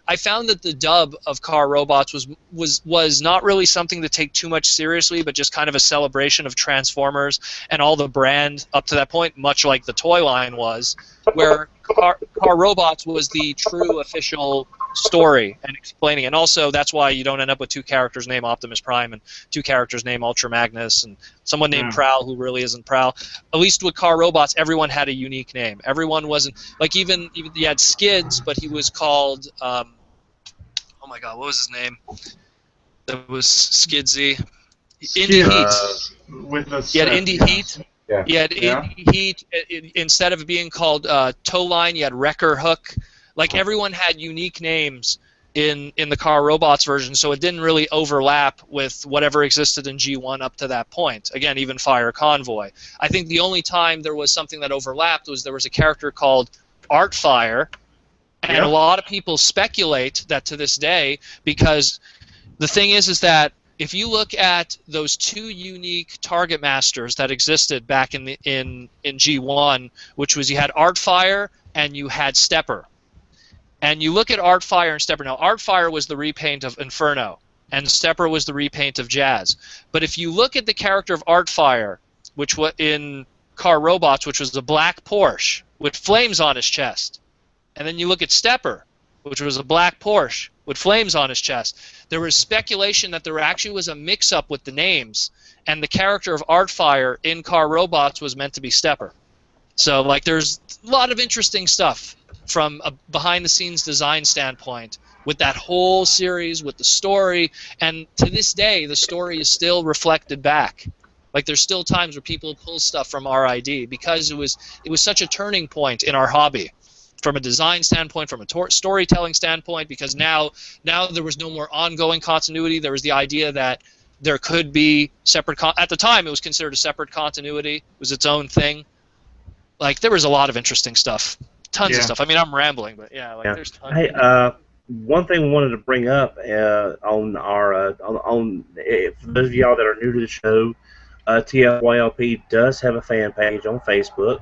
B: I found that the dub of Car Robots was not really something to take too much seriously, but just kind of a celebration of Transformers and all the brand up to that point, much like the toy line was, where Car Robots was the true official story and explaining. And also, that's why you don't end up with two characters named Optimus Prime and two characters named Ultra Magnus and someone named Prowl who really isn't Prowl. At least with Car Robots, everyone had a unique name. Everyone wasn't like even you had Skids, but he was called oh my God, what was his name? That was Skidsy. Indy Heat. He had Indy Heat.
D: Yeah.
B: He had Indy Heat. Instead of being called Tow Line, you had Wrecker Hook. Like, everyone had unique names in the Car Robots version, so it didn't really overlap with whatever existed in G1 up to that point. Again, even Fire Convoy. I think the only time there was something that overlapped was there was a character called Artfire, and a lot of people speculate that to this day, because the thing is that if you look at those two unique target masters that existed back in G1, which was you had Artfire and you had Stepper. And you look at Artfire and Stepper. Now, Artfire was the repaint of Inferno, and Stepper was the repaint of Jazz. But if you look at the character of Artfire, which was in Car Robots, which was a black Porsche with flames on his chest, and then you look at Stepper, which was a black Porsche with flames on his chest, there was speculation that there actually was a mix-up with the names, and the character of Artfire in Car Robots was meant to be Stepper. So, like, there's a lot of interesting stuff from a behind-the-scenes design standpoint with that whole series, with the story, and to this day, the story is still reflected back. Like, there's still times where people pull stuff from RID because it was such a turning point in our hobby, from a design standpoint, from a storytelling standpoint, because now there was no more ongoing continuity. There was the idea that there could be separate at the time, it was considered a separate continuity. It was its own thing. Like, there was a lot of interesting stuff. Tons of stuff. I mean, I'm rambling, but there's tons.
C: Hey, one thing we wanted to bring up on our for those of y'all that are new to the show, TFYLP does have a fan page on Facebook.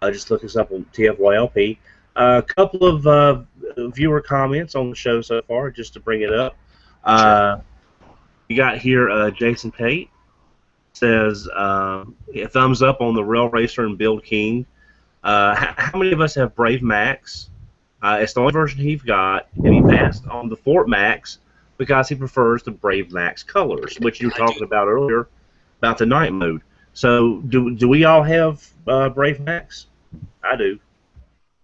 C: Just look us up on TFYLP. A couple of viewer comments on the show so far, just to bring it up. You got here Jason Tate says a thumbs up on the Rail Racer and Build King. How many of us have Brave Max? It's the only version he's got, and he passed on the Fort Max because he prefers the Brave Max colors, which you were talking about earlier, about the night mode. So, do we all have Brave Max? I do.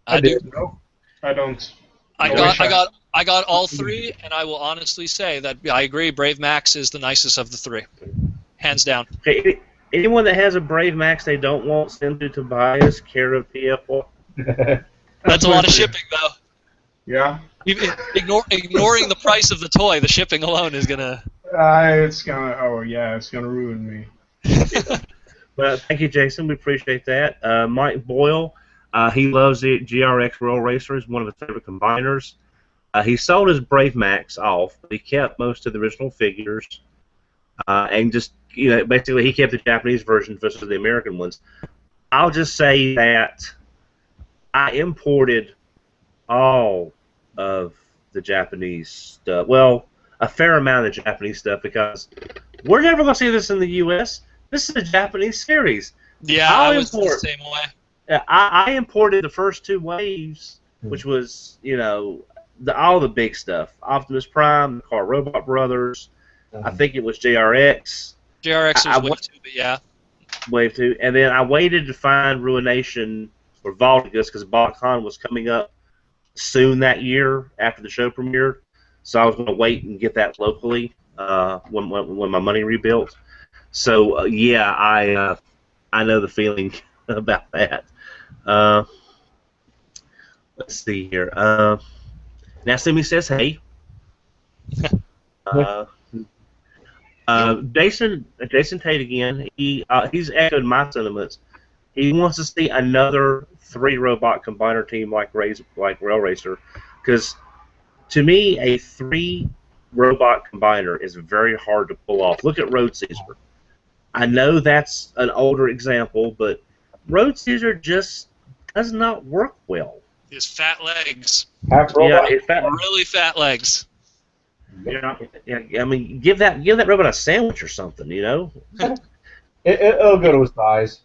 B: I do.
A: No, I don't.
B: I got all three, and I will honestly say that I agree. Brave Max is the nicest of the three, hands down.
C: Okay, anyone that has a Brave Max they don't want, send to Tobias, care of TFY.
B: That's a lot of shipping, though.
A: Yeah.
B: Ignoring the price of the toy, the shipping alone is gonna.
A: It's gonna ruin me.
C: But thank you, Jason. We appreciate that. Mike Boyle, he loves the GRX Rail Racer. He's one of his favorite combiners. He sold his Brave Max off, but he kept most of the original figures, and just basically he kept the Japanese versions versus the American ones. I'll just say that I imported all of the Japanese stuff. Well, a fair amount of the Japanese stuff because we're never going to see this in the U.S. This is a Japanese series.
B: Yeah, I was the same way.
C: I imported the first two waves, which was, all the big stuff. Optimus Prime, the Car Robot Brothers. I think it was JRX.
B: JRX was Wave 2, but yeah.
C: Wave 2. And then I waited to find Ruination or Voltigus because BotCon was coming up soon that year after the show premiered. So I was going to wait and get that locally when my money rebuilt. So, I know the feeling about that. Let's see here. Natsumi says, hey. Jason Tate again. He's echoed my sentiments. He wants to see another 3-robot combiner team like Rail Racer, because to me a 3-robot combiner is very hard to pull off. Look at Road Caesar. I know that's an older example, but Road Caesar just does not work well.
B: His fat legs.
C: Really
B: fat legs.
C: Yeah, I mean, give that robot a sandwich or something, you know.
D: It'll go to his thighs.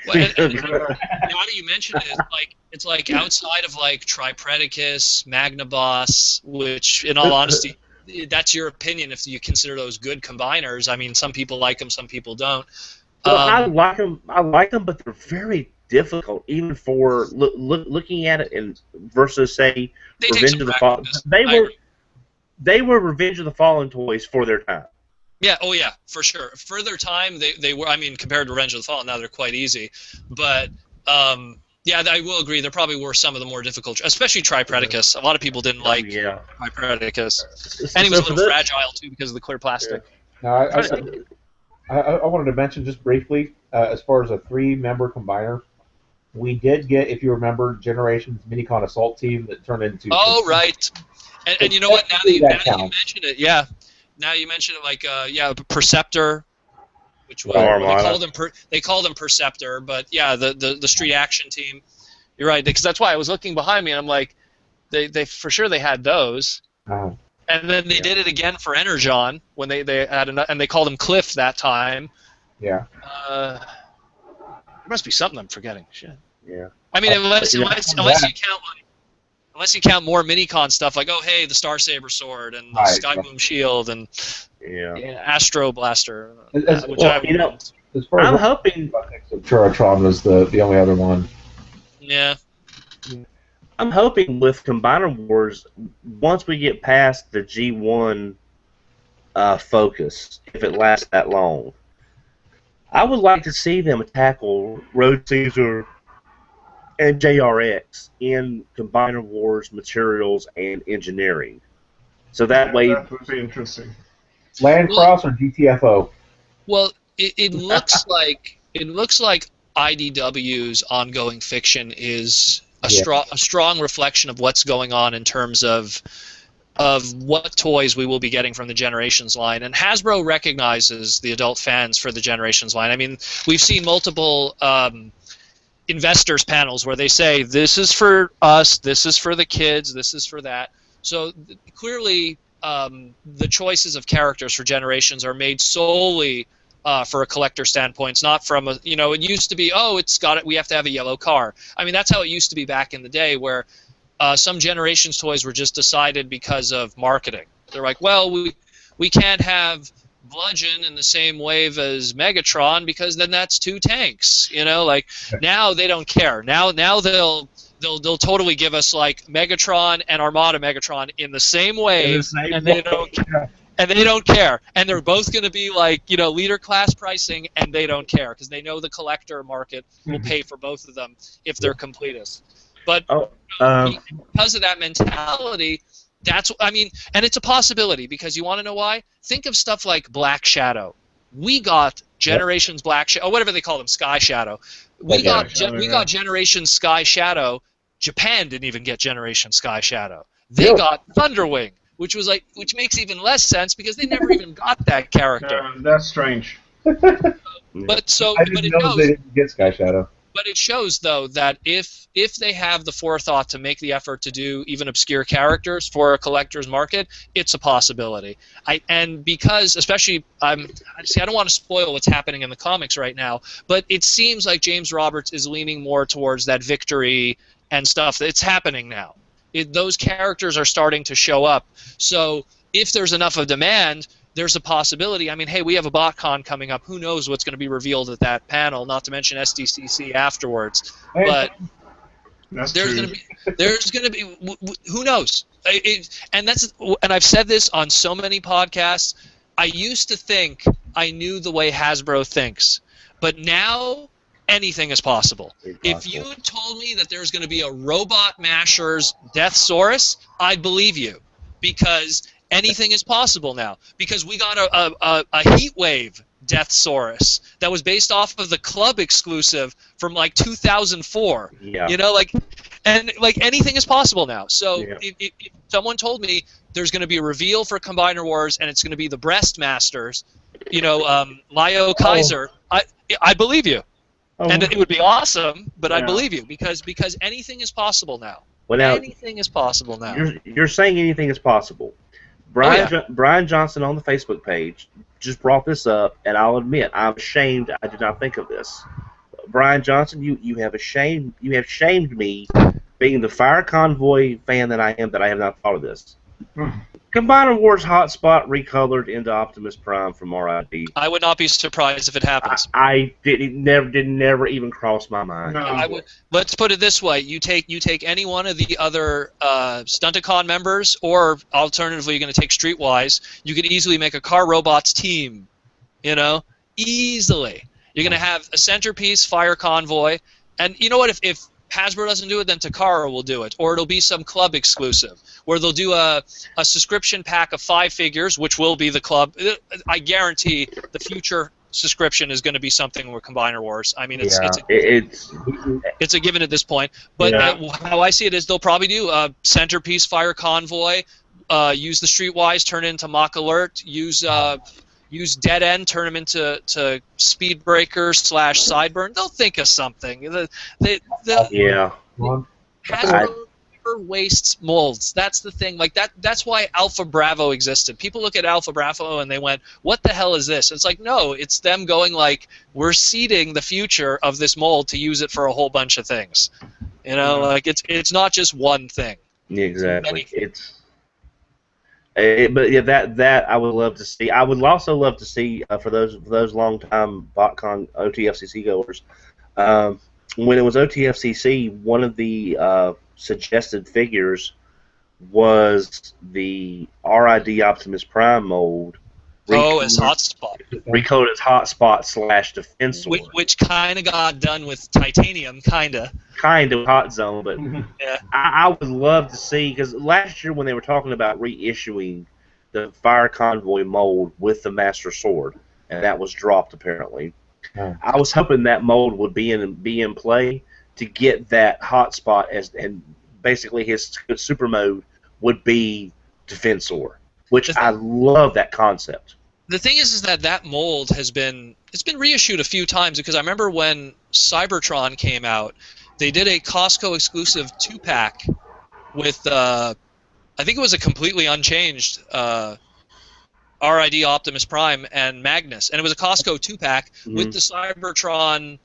B: Well, and now that you mention it, it's like outside of like Tripredicus, Magnaboss, which, in all honesty, that's your opinion if you consider those good combiners. I mean, some people like them, some people don't.
C: Well, I like them, but they're very difficult, even for looking at it and versus say Revenge of the Fallen. They were Revenge of the Fallen toys for their time.
B: Yeah, oh yeah, for sure. For their time, they were. I mean, compared to Revenge of the Fallen, now they're quite easy. But yeah, I will agree. There probably were some of the more difficult, especially Tripredicus. A lot of people didn't like Tripredicus, and he was a little fragile too because of the clear plastic.
D: Yeah. I wanted to mention just briefly, as far as a 3-member combiner, we did get, if you remember, Generations Minicon Assault Team that turned into. Oh,
B: right. And you know what? Now that you mention it, yeah. Now you mention it, like Perceptor, which was they called him Perceptor, but yeah, the Street Action Team. You're right, because that's why I was looking behind me and I'm like, they for sure they had those. And then they did it again for Energon when they had and they called him Cliff that time.
D: Yeah.
B: There must be something I'm forgetting. Shit.
D: Yeah.
B: I mean, unless you count more Minicon stuff, like, oh hey, the Star Saber sword and the Sky Boom shield and Astro Blaster.
C: I'm hoping
D: Turatron was the only other one.
B: Yeah.
C: I'm hoping with Combiner Wars, once we get past the G1 focus, if it lasts that long, I would like to see them tackle Road Caesar and JRX in Combiner Wars materials and engineering. So that way...
A: That would be interesting.
D: Landcross or GTFO?
B: Well, it looks like IDW's ongoing fiction is a strong reflection of what's going on in terms of what toys we will be getting from the Generations line. And Hasbro recognizes the adult fans for the Generations line. I mean, we've seen multiple investors panels where they say, this is for us, this is for the kids, this is for that. So clearly the choices of characters for Generations are made solely for a collector standpoint. It's not from a, it used to be, we have to have a yellow car. I mean, that's how it used to be back in the day, where some Generations toys were just decided because of marketing. They're like, well, we can't have Bludgeon in the same wave as Megatron because then that's 2 tanks. Like now they don't care. Now they'll totally give us like Megatron and Armada Megatron in the same wave, and they don't care. And they don't care, and they're both going to be like leader class pricing, and they don't care because they know the collector market will pay for both of them if they're completists. But because of that mentality, and it's a possibility because you want to know why? Think of stuff like Black Shadow. We got Generations Black Shadow, or whatever they call them, Sky Shadow. We got Generations Sky Shadow. Japan didn't even get Generation Sky Shadow. They got Thunderwing. Which makes even less sense because they never even got that character.
A: That's strange.
D: I didn't know they didn't get Sky Shadow.
B: But it shows though that if they have the forethought to make the effort to do even obscure characters for a collector's market, it's a possibility. And because especially I don't want to spoil what's happening in the comics right now, but it seems like James Roberts is leaning more towards that victory and stuff. It's happening now. Those characters are starting to show up. So if there's enough of demand, there's a possibility. I mean, hey, we have a BotCon coming up. Who knows what's going to be revealed at that panel? Not to mention SDCC afterwards. But there's going to be who knows? And I've said this on so many podcasts. I used to think I knew the way Hasbro thinks, but now anything is possible. If you told me that there's going to be a Robot Mashers Deathsaurus, I'd believe you, because anything is possible now because we got a heat wave Deathsaurus that was based off of the club exclusive from like 2004.
C: Yeah.
B: You know, and anything is possible now. So
C: Yeah.
B: if someone told me there's going to be a reveal for Combiner Wars and it's going to be the Breast Masters, Lyo Kaiser, I believe you.
D: Oh.
B: And it would be awesome, but I
A: Yeah.
B: believe you because anything is possible now.
C: Well, now,
B: Anything is possible now.
C: you're saying anything is possible. Brian Johnson on the Facebook page just brought this up, and I'll admit I'm ashamed I did not think of this. Brian Johnson, you have shamed me, being the Fire Convoy fan that I am, that I have not thought of this. Combiner Wars Hotspot recolored into Optimus Prime from RID.
B: I would not be surprised if it happens.
C: I never even cross my mind.
A: No.
B: Let's put it this way: you take any one of the other Stunticon members, or alternatively, you're going to take Streetwise. You could easily make a Car Robots team, easily. You're going to have a centerpiece, Fire Convoy, and you know what? If Hasbro doesn't do it, then Takara will do it, or it'll be some club exclusive where they'll do a subscription pack of 5 figures, which will be the club. I guarantee the future subscription is going to be something with Combiner Wars. I mean, it's a given at this point. But how I see it is they'll probably do a centerpiece Fire Convoy, use the Streetwise, turn it into Mach Alert, use Dead End, turn them into Speedbreaker / Sideburn. They'll think of something. Hasbro never wastes molds. That's the thing. That's why Alpha Bravo existed. People look at Alpha Bravo and they went, "What the hell is this?" It's like, no, it's them going we're seeding the future of this mold to use it for a whole bunch of things. It's not just one thing.
C: Yeah, exactly. But yeah, that I would love to see. I would also love to see for those long-time BotCon OTFCC goers. When it was OTFCC, one of the suggested figures was the RID Optimus Prime mold.
B: As Hotspot.
C: Recoded as Hotspot / Defensor.
B: Which kind of got done with Titanium, kind of.
C: Kind of Hot Zone, but
B: yeah.
C: I would love to see, because last year when they were talking about reissuing the Fire Convoy mold with the Master Sword, and that was dropped apparently, I was hoping that mold would be in play to get that Hotspot and basically his super mode would be Defensor, which I love that concept.
B: The thing is that mold has been reissued a few times, because I remember when Cybertron came out, they did a Costco exclusive 2-pack with I think it was a completely unchanged RID Optimus Prime and Magnus, and it was a Costco 2-pack with the Cybertron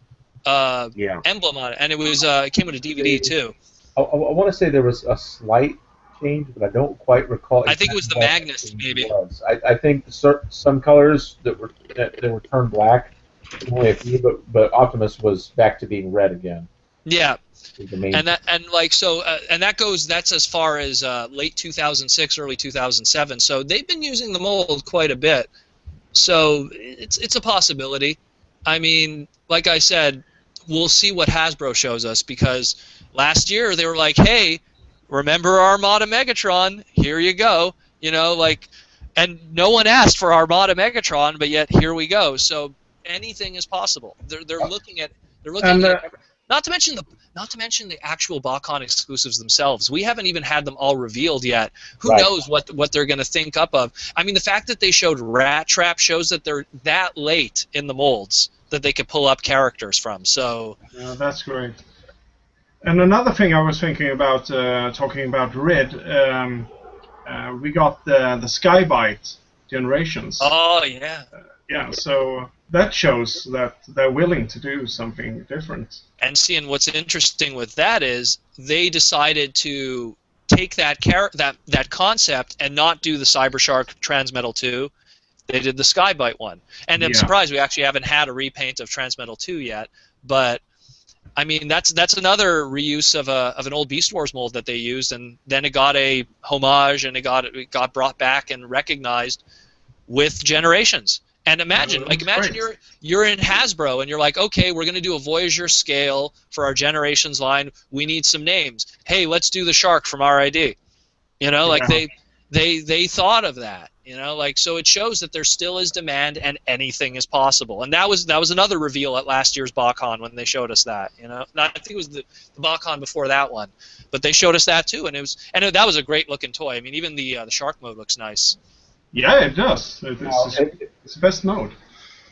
B: emblem on it, and it came with a DVD too.
D: I want to say there was a slight change, but I don't quite recall.
B: I think it was the Magnus, maybe.
D: I think some colors that were turned black, only a few, but Optimus was back to being red again.
B: Yeah, that's as far as late 2006, early 2007. So they've been using the mold quite a bit. So it's a possibility. I mean, like I said, we'll see what Hasbro shows us, because last year they were like, "Hey, remember Armada Megatron? Here you go." And no one asked for Armada Megatron, but yet here we go. So anything is possible. They're looking at not to mention the actual BotCon exclusives themselves. We haven't even had them all revealed yet. Who knows what they're going to think up of? I mean, the fact that they showed Rat Trap shows that they're that late in the molds that they could pull up characters from. So
A: that's great. And another thing I was thinking about, talking about Rid, we got the Skybite Generations.
B: Oh yeah.
A: Yeah, so that shows that they're willing to do something different.
B: And seeing what's interesting with that is they decided to take that concept and not do the Cybershark Transmetal 2. They did the Skybite one. And I'm surprised we actually haven't had a repaint of Transmetal 2 yet. But I mean, that's another reuse of an old Beast Wars mold that they used, and then it got a homage, and it got brought back and recognized with Generations. And imagine you're in Hasbro and you're like, okay, we're going to do a Voyager scale for our Generations line. We need some names. Hey, let's do the Shark from RID. they thought of that, like, so it shows that there still is demand and anything is possible. And that was another reveal at last year's BotCon when they showed us that, I think it was the BotCon before that one, but they showed us that too, and that was a great looking toy. I mean, even the shark mode looks nice.
A: Yeah, it does. It's the best mode.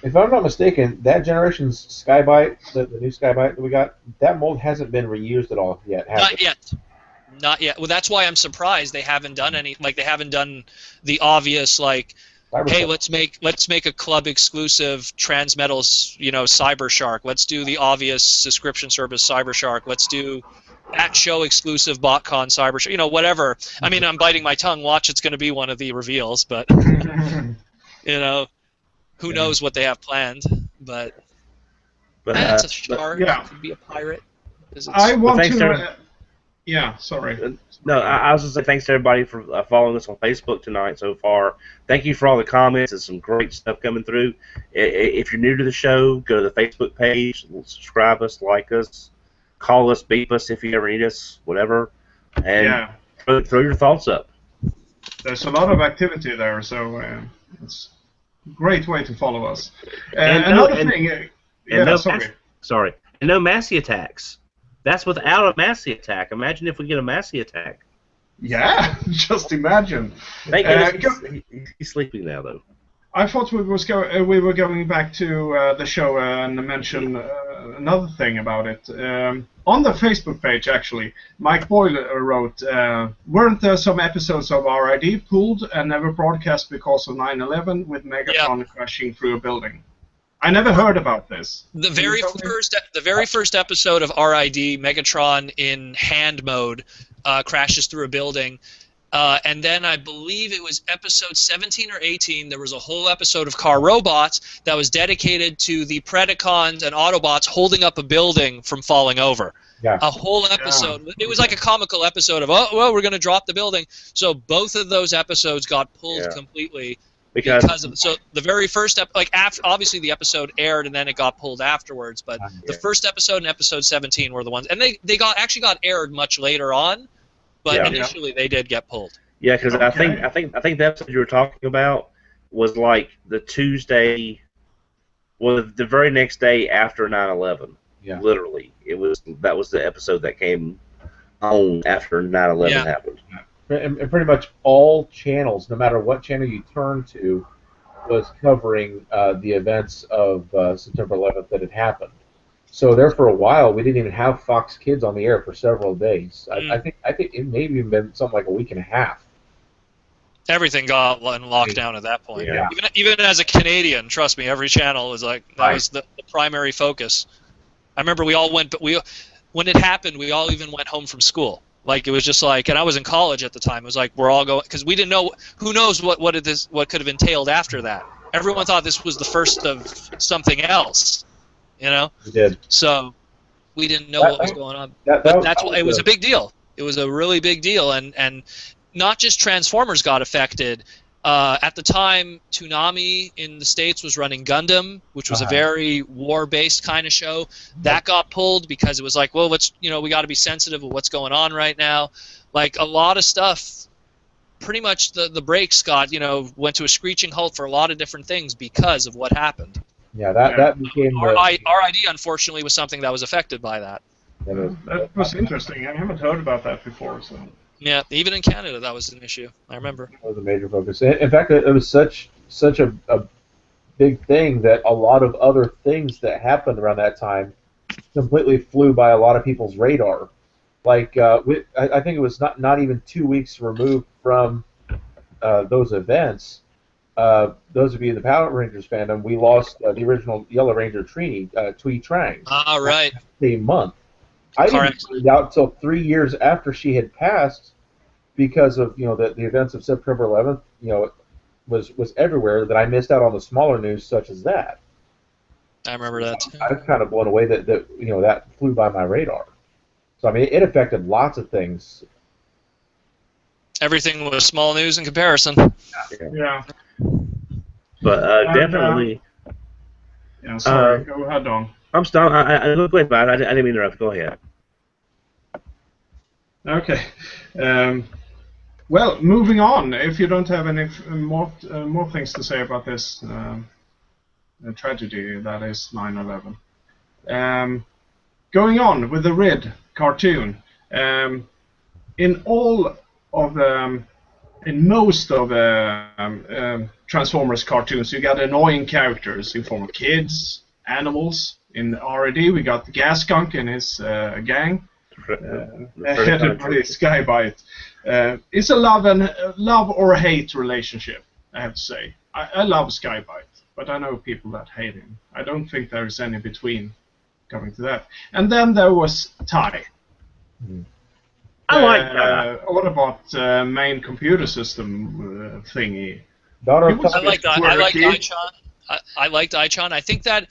D: If I'm not mistaken, that generation's Skybite, the new Skybite that we got, that mold hasn't been reused at all yet, has it?
B: Not yet. Well, that's why I'm surprised they haven't done any. Like, they haven't done the obvious, like, hey, let's make a club exclusive Transmetals, Cyber Shark. Let's do the obvious subscription service Cyber Shark. Let's do at show exclusive BotCon Cyber Shark. Whatever. I mean, I'm biting my tongue. Watch, it's going to be one of the reveals, but who knows what they have planned? But that's a shark.
A: Yeah.
B: It could be a pirate.
A: I want to. Yeah, sorry.
C: No, I was just saying thanks to everybody for following us on Facebook tonight so far. Thank you for all the comments and some great stuff coming through. If you're new to the show, go to the Facebook page, subscribe us, like us, call us, beep us if you ever need us, whatever, and throw your thoughts up.
A: There's a lot of activity there, so it's a great way to follow us. Another thing...
C: sorry. And no Massey attacks. That's without a Massey attack. Imagine if we get a Massey attack.
A: Yeah, just imagine.
C: Thank goodness he's sleeping now, though.
A: I thought we were going back to the show and mention another thing about it. On the Facebook page, actually, Mike Boyle wrote, weren't there some episodes of RID pulled and never broadcast because of 9/11 with Megatron crashing through a building? I never heard about this.
B: The very first episode of RID, Megatron in hand mode crashes through a building, and then I believe it was episode 17 or 18. There was a whole episode of Car Robots that was dedicated to the Predacons and Autobots holding up a building from falling over.
D: Yeah.
B: A whole episode. Yeah. It was like a comical episode of, we're going to drop the building. So both of those episodes got pulled completely. Because of so the very first obviously the episode aired and then it got pulled afterwards, but the first episode and episode 17 were the ones, and they actually got aired much later on, but initially they did get pulled.
C: Yeah, because I think the episode you were talking about was like the Tuesday, well, the very next day after 9/11. Yeah, literally, that was the episode that came on after 9/11 happened.
D: And pretty much all channels, no matter what channel you turn to, was covering the events of September 11th that had happened. So there for a while, we didn't even have Fox Kids on the air for several days. I think it may have even been something like a week and a half.
B: Everything got in lockdown at that point.
D: Yeah.
B: Even as a Canadian, trust me, every channel was like that was the primary focus. I remember we all went, but when it happened, we all even went home from school. Like, it was just like, and I was in college at the time. It was like we're all going, because we didn't know, who knows what could have entailed after that. Everyone thought this was the first of something else, We
D: did.
B: So we didn't know what was going on. It was a big deal. It was a really big deal, and not just Transformers got affected. At the time, Toonami in the States was running Gundam, which was a very war-based kind of show. That got pulled because it was like, well, we got to be sensitive of what's going on right now. Like, a lot of stuff, pretty much the breaks went to a screeching halt for a lot of different things because of what happened.
D: Yeah, that became...
B: RID, unfortunately, was something that was affected by that.
A: That was interesting. I haven't heard about that before, so...
B: Yeah, even in Canada, that was an issue. I remember.
D: That was a major focus. In fact, it was such a big thing that a lot of other things that happened around that time completely flew by a lot of people's radar. Like, I think it was not even 2 weeks removed from those events. Those of you in the Power Rangers fandom, we lost the original Yellow Ranger Trini, Twee Trang.
B: Ah, right.
D: A month. I didn't find out until 3 years after she had passed, because of the events of September 11th. It was everywhere, that I missed out on the smaller news such as that.
B: I remember that too.
D: I was kind of blown away that flew by my radar. So I mean, it affected lots of things.
B: Everything was small news in comparison.
A: Yeah.
C: But definitely.
A: Yeah. Sorry. Go ahead, Don.
C: I'm still. Go ahead, Brad. I didn't mean to interrupt. Go ahead.
A: Okay. Well, moving on. If you don't have any more things to say about this tragedy that is 9/11, going on with the Rid cartoon. In all of the in most of the Transformers cartoons, you got annoying characters in form of kids, animals. In R&D, we got the Gas Skunk and his gang, headed by Skybite. It's a love or hate relationship, I have to say. I love Skybite, but I know people that hate him. I don't think there is any between coming to that. And then there was Ty.
C: I like that.
A: What about main computer system thingy?
D: Daughter of
B: I liked
A: quirky.
B: Ichon. I liked Ichon. I think that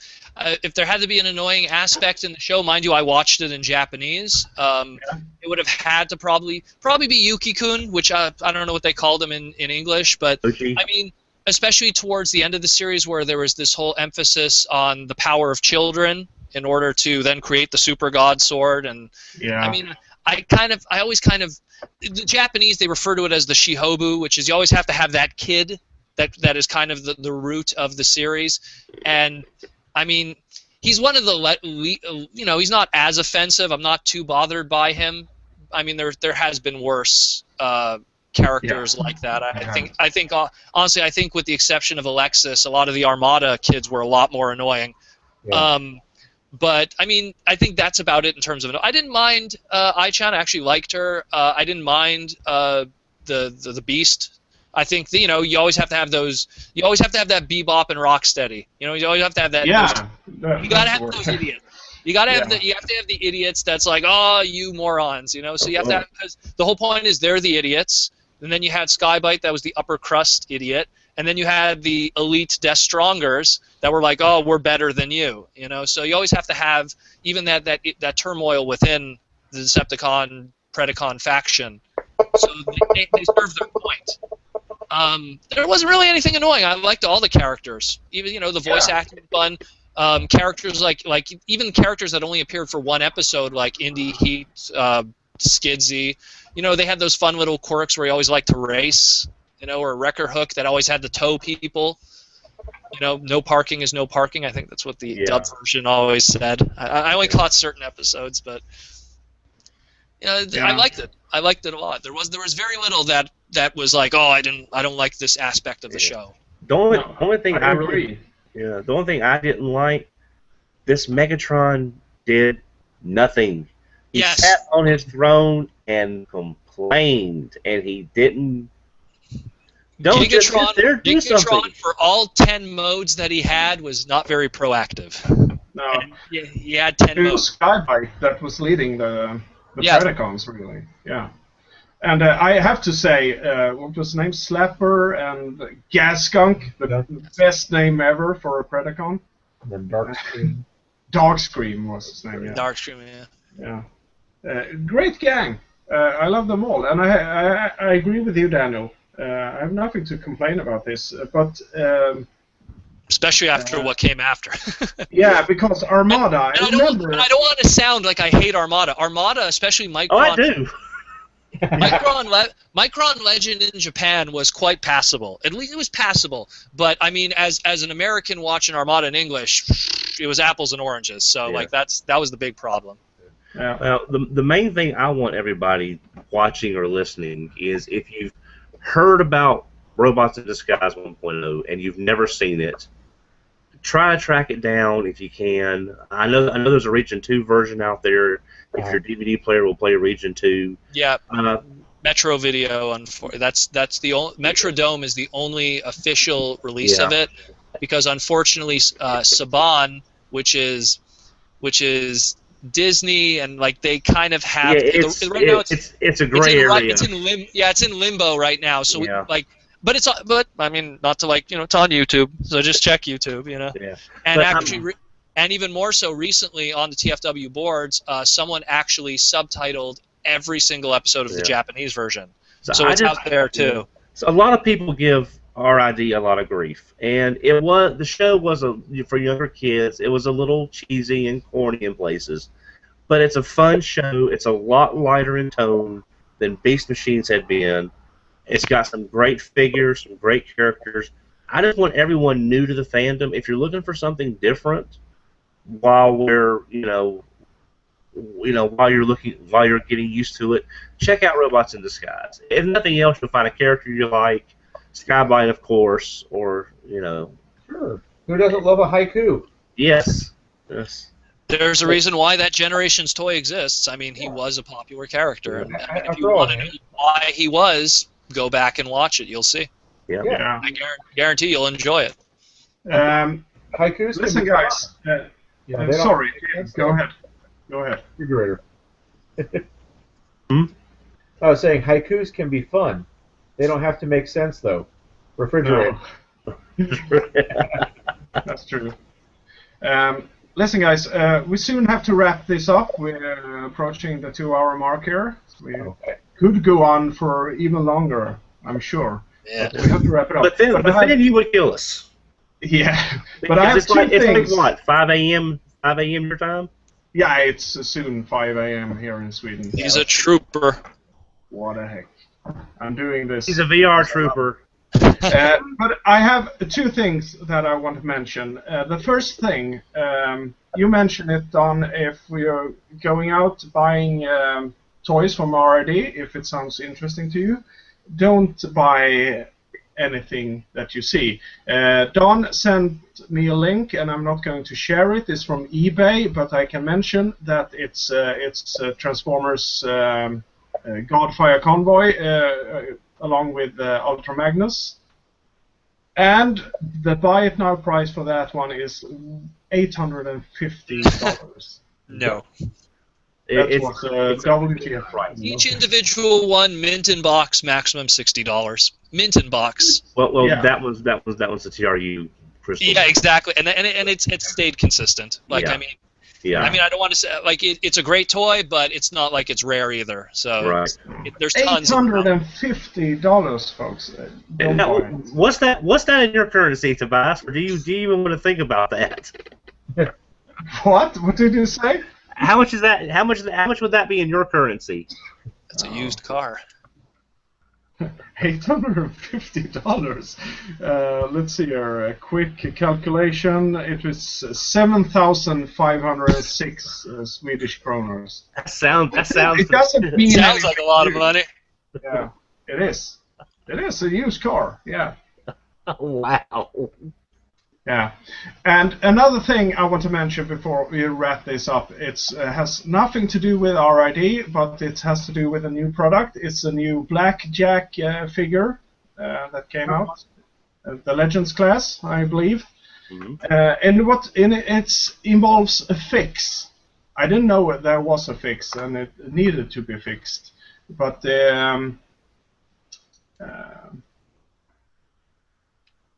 B: if there had to be an annoying aspect in the show, mind you, I watched it in Japanese. It would have had to probably be Yuki-kun, which I don't know what they called him in English, but
C: Uchi.
B: I mean, especially towards the end of the series where there was this whole emphasis on the power of children in order to then create the Super God Sword, and
A: Yeah.
B: I mean, I always the Japanese, they refer to it as the Shihobu, which is you always have to have that kid that is kind of the root of the series. And I mean, he's one of the he's not as offensive. I'm not too bothered by him. I mean, there has been worse characters like that. I think honestly, I think with the exception of Alexis, a lot of the Armada kids were a lot more annoying.
D: Yeah.
B: But I mean, I think that's about it in terms of it. I didn't mind Ai-chan. I actually liked her. I didn't mind the Beast. I think you always have to have those. You always have to have that Bebop and Rocksteady. You always have to have that.
A: Yeah.
B: You gotta have those idiots. You gotta have you have to have the idiots that's like, oh, you morons. So you have to have, because the whole point is they're the idiots. And then you had Skybite, that was the upper crust idiot. And then you had the elite Death Strongers that were like, oh, we're better than you. So you always have to have even that turmoil within the Decepticon Predacon faction. So they serve their point. There wasn't really anything annoying. I liked all the characters. Even the voice acting was fun. Characters like even characters that only appeared for one episode, like Indy Heat, Skidsy. They had those fun little quirks where he always liked to race. Or Wrecker Hook that always had to tow people. No parking is no parking. I think that's what the dub version always said. I only caught certain episodes, but I liked it. I liked it a lot. There was very little that was like, oh, I don't like this aspect of the show.
C: The only thing
A: I agree.
C: The only thing I didn't like, this Megatron did nothing. He sat on his throne and complained, and he didn't. Don't just sit there, do something.
B: For all 10 modes that he had, was not very proactive.
A: No.
B: And he had 10
A: It was
B: modes.
A: Skybite that was leading the Predacons, really. Yeah. And I have to say, what was his name? Slapper and Gas Skunk, the best name ever for a Predacon.
D: And then Darkscream.
A: Darkscream was his name, yeah.
B: Darkstream,
A: Yeah. Great gang. I love them all. And I agree with you, Daniel. I have nothing to complain about this, but
B: especially after what came after.
A: yeah, because Armada. I don't
B: want to sound like I hate Armada. Armada, especially Micron.
C: Oh, I do.
B: Micron Legend in Japan was quite passable. At least it was passable. But I mean, as an American watching Armada in English, it was apples and oranges. So that was the big problem.
A: Yeah.
C: Well, the main thing I want everybody watching or listening is if you've heard about Robots in Disguise 1.0 and you've never seen it, try to track it down if you can. I know there's a Region 2 version out there. If your DVD player will play Region 2. Yeah.
B: Metro Video, that's the only Metrodome is the only official release of it, because unfortunately Saban, which is Disney, and like they kind of have
C: it's a gray area.
B: It's in limbo right now. So but I mean, not to it's on YouTube, so just check YouTube,
C: Yeah.
B: And and even more so recently on the TFW boards, someone actually subtitled every single episode of the Japanese version, so it's out there too.
C: So a lot of people give RID a lot of grief, and the show was for younger kids. It was a little cheesy and corny in places, but it's a fun show. It's a lot lighter in tone than Beast Machines had been. It's got some great figures, some great characters. I just want everyone new to the fandom. If you're looking for something different, while while you're getting used to it, check out Robots in Disguise. If nothing else, you'll find a character you like, Skyblight, of course, or
D: Sure. Who doesn't love a haiku?
C: Yes.
B: There's a reason why that generation's toy exists. I mean, he was a popular character. And if you
D: After all,
B: want to know why he was, go back and watch it. You'll see.
C: Yeah.
A: Yeah.
B: I guarantee you'll enjoy it.
D: Haikus.
A: Listen, guys.
D: Yeah,
A: Sorry. Go ahead.
D: Refrigerator. I was saying haikus can be fun. They don't have to make sense though. Refrigerator.
A: No. That's true. Listen, guys. We soon have to wrap this up. We're approaching the 2-hour mark here. We could go on for even longer, I'm sure.
B: Yeah.
A: But we have to wrap it up.
C: But then you would kill us.
A: Yeah. But I have
C: it's
A: two
C: like,
A: things.
C: It's like what? 5 a.m. your time?
A: Yeah, it's soon 5 a.m. here in Sweden.
B: He's a trooper.
A: What the heck? I'm doing this.
C: He's a VR trooper.
A: But I have two things that I want to mention. The first thing, you mentioned it, Don, if we are going out buying toys from RID, if it sounds interesting to you, don't buy anything that you see. Don sent me a link, and I'm not going to share it. It's from eBay, but I can mention that it's Transformers Godfire Convoy along with Ultra Magnus. And the buy it now price for that one is $850.
B: No.
A: That's what WTF price.
B: Each individual one, mint in box, maximum $60. Mint in box.
C: Well,
A: Yeah.
C: that was the TRU crystal.
B: Yeah, exactly, and it's stayed consistent. Like,
C: Yeah.
B: I mean,
C: Yeah.
B: I don't want to say like it's a great toy, but it's not like it's rare either. So
C: Right.
B: there's tons. Of
A: $850, folks. Don't
C: Now,
A: buy it.
C: what's that in your currency, Tobias? Or do you even want to think about that?
A: What? What did you say?
C: How much is that? How much would that be in your currency?
B: It's a used car.
A: $850. Let's see here. A quick calculation. It was 7,506 Swedish kroners.
C: That sounds.
A: It doesn't mean
B: Sounds like a lot of money.
A: Yeah, it is. It is a used car. Yeah.
C: Wow.
A: Yeah, and another thing I want to mention before we wrap this up, it has nothing to do with RID, but it has to do with a new product. It's a new Blackjack figure that came out, the Legends class, I believe.
C: Mm-hmm.
A: And what in it involves a fix. I didn't know there was a fix, and it needed to be fixed, but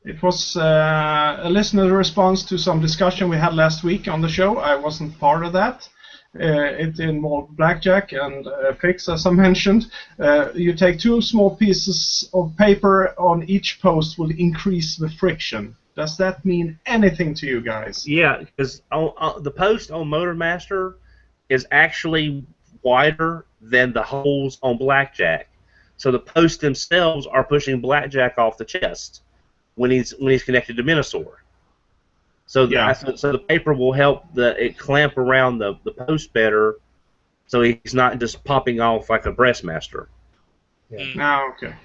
A: it was a listener response to some discussion we had last week on the show. I wasn't part of that. It involved Blackjack and fix, as I mentioned. You take 2 small pieces of paper on each post will increase the friction. Does that mean anything to you guys?
C: Yeah, because the post on Motormaster is actually wider than the holes on Blackjack. So the posts themselves are pushing Blackjack off the chest when he's connected to Minosaur. So so the paper will help it clamp around the post better, so he's not just popping off like a Breastmaster.
D: Yeah.
A: No, okay.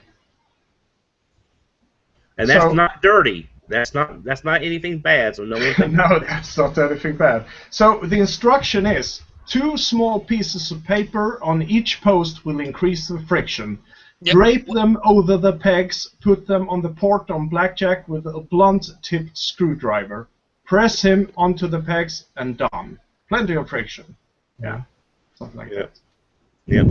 C: And that's not dirty. That's not anything bad. So no one thinks
A: No, that's not anything bad. So the instruction is 2 small pieces of paper on each post will increase the friction.
B: Yep.
A: Drape them over the pegs, put them on the port on Blackjack with a blunt-tipped screwdriver. Press him onto the pegs and done. Plenty of friction. Yeah, something like that.
C: Yeah.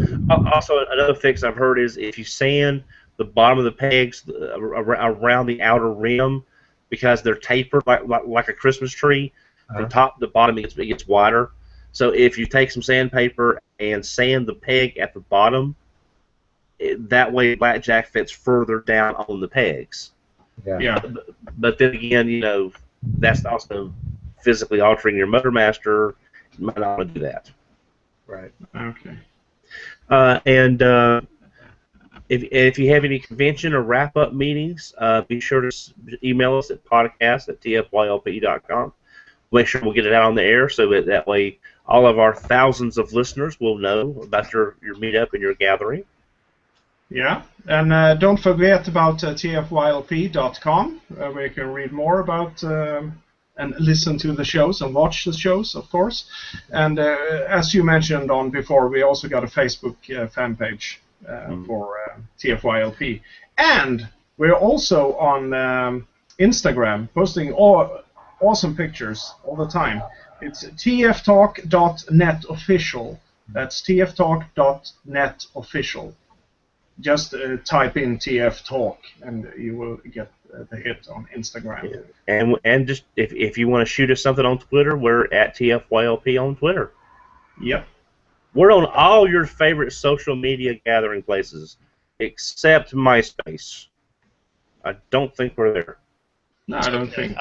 C: Also, another fix I've heard is if you sand the bottom of the pegs around the outer rim, because they're tapered like a Christmas tree, from top to bottom it gets wider. So if you take some sandpaper and sand the peg at the bottom, that way Blackjack fits further down on the pegs.
A: Yeah.
C: But then again, that's also physically altering your Motormaster. You might not want to do that.
D: Right.
A: Okay.
C: And If you have any convention or wrap-up meetings, be sure to email us at podcast@tfylp.com. Make sure we'll get it out on the air so that way all of our thousands of listeners will know about your meetup and your gathering.
A: Yeah, and don't forget about TFYLP.com, where you can read more about and listen to the shows and watch the shows, of course. And as you mentioned on before, we also got a Facebook fan page for TFYLP. And we're also on Instagram, posting awesome pictures all the time. It's tftalk.net official. That's tftalk.net official. Just type in TF Talk, and you will get the hit on Instagram.
C: Yeah. And just if you want to shoot us something on Twitter, we're at TFYLP on Twitter.
A: Yep.
C: We're on all your favorite social media gathering places, except MySpace. I don't think we're there.
A: No, I don't think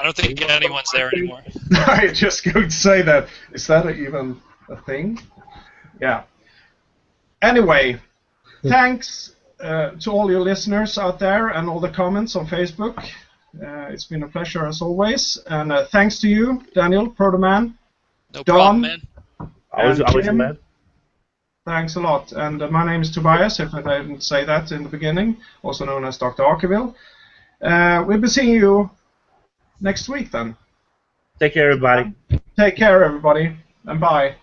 B: anyone's there anymore.
A: I just going to say that. Is that even a thing? Yeah. Anyway, thanks to all your listeners out there and all the comments on Facebook. It's been a pleasure as always. And thanks to you, Daniel, Protoman.
B: No
A: Don,
B: problem, man.
C: Always
A: Kim.
C: glad.
A: Thanks a lot. And my name is Tobias, if I didn't say that in the beginning, also known as Dr. Arkeville. We'll be seeing you next week then.
C: Take care, everybody.
A: Take care, everybody, and bye.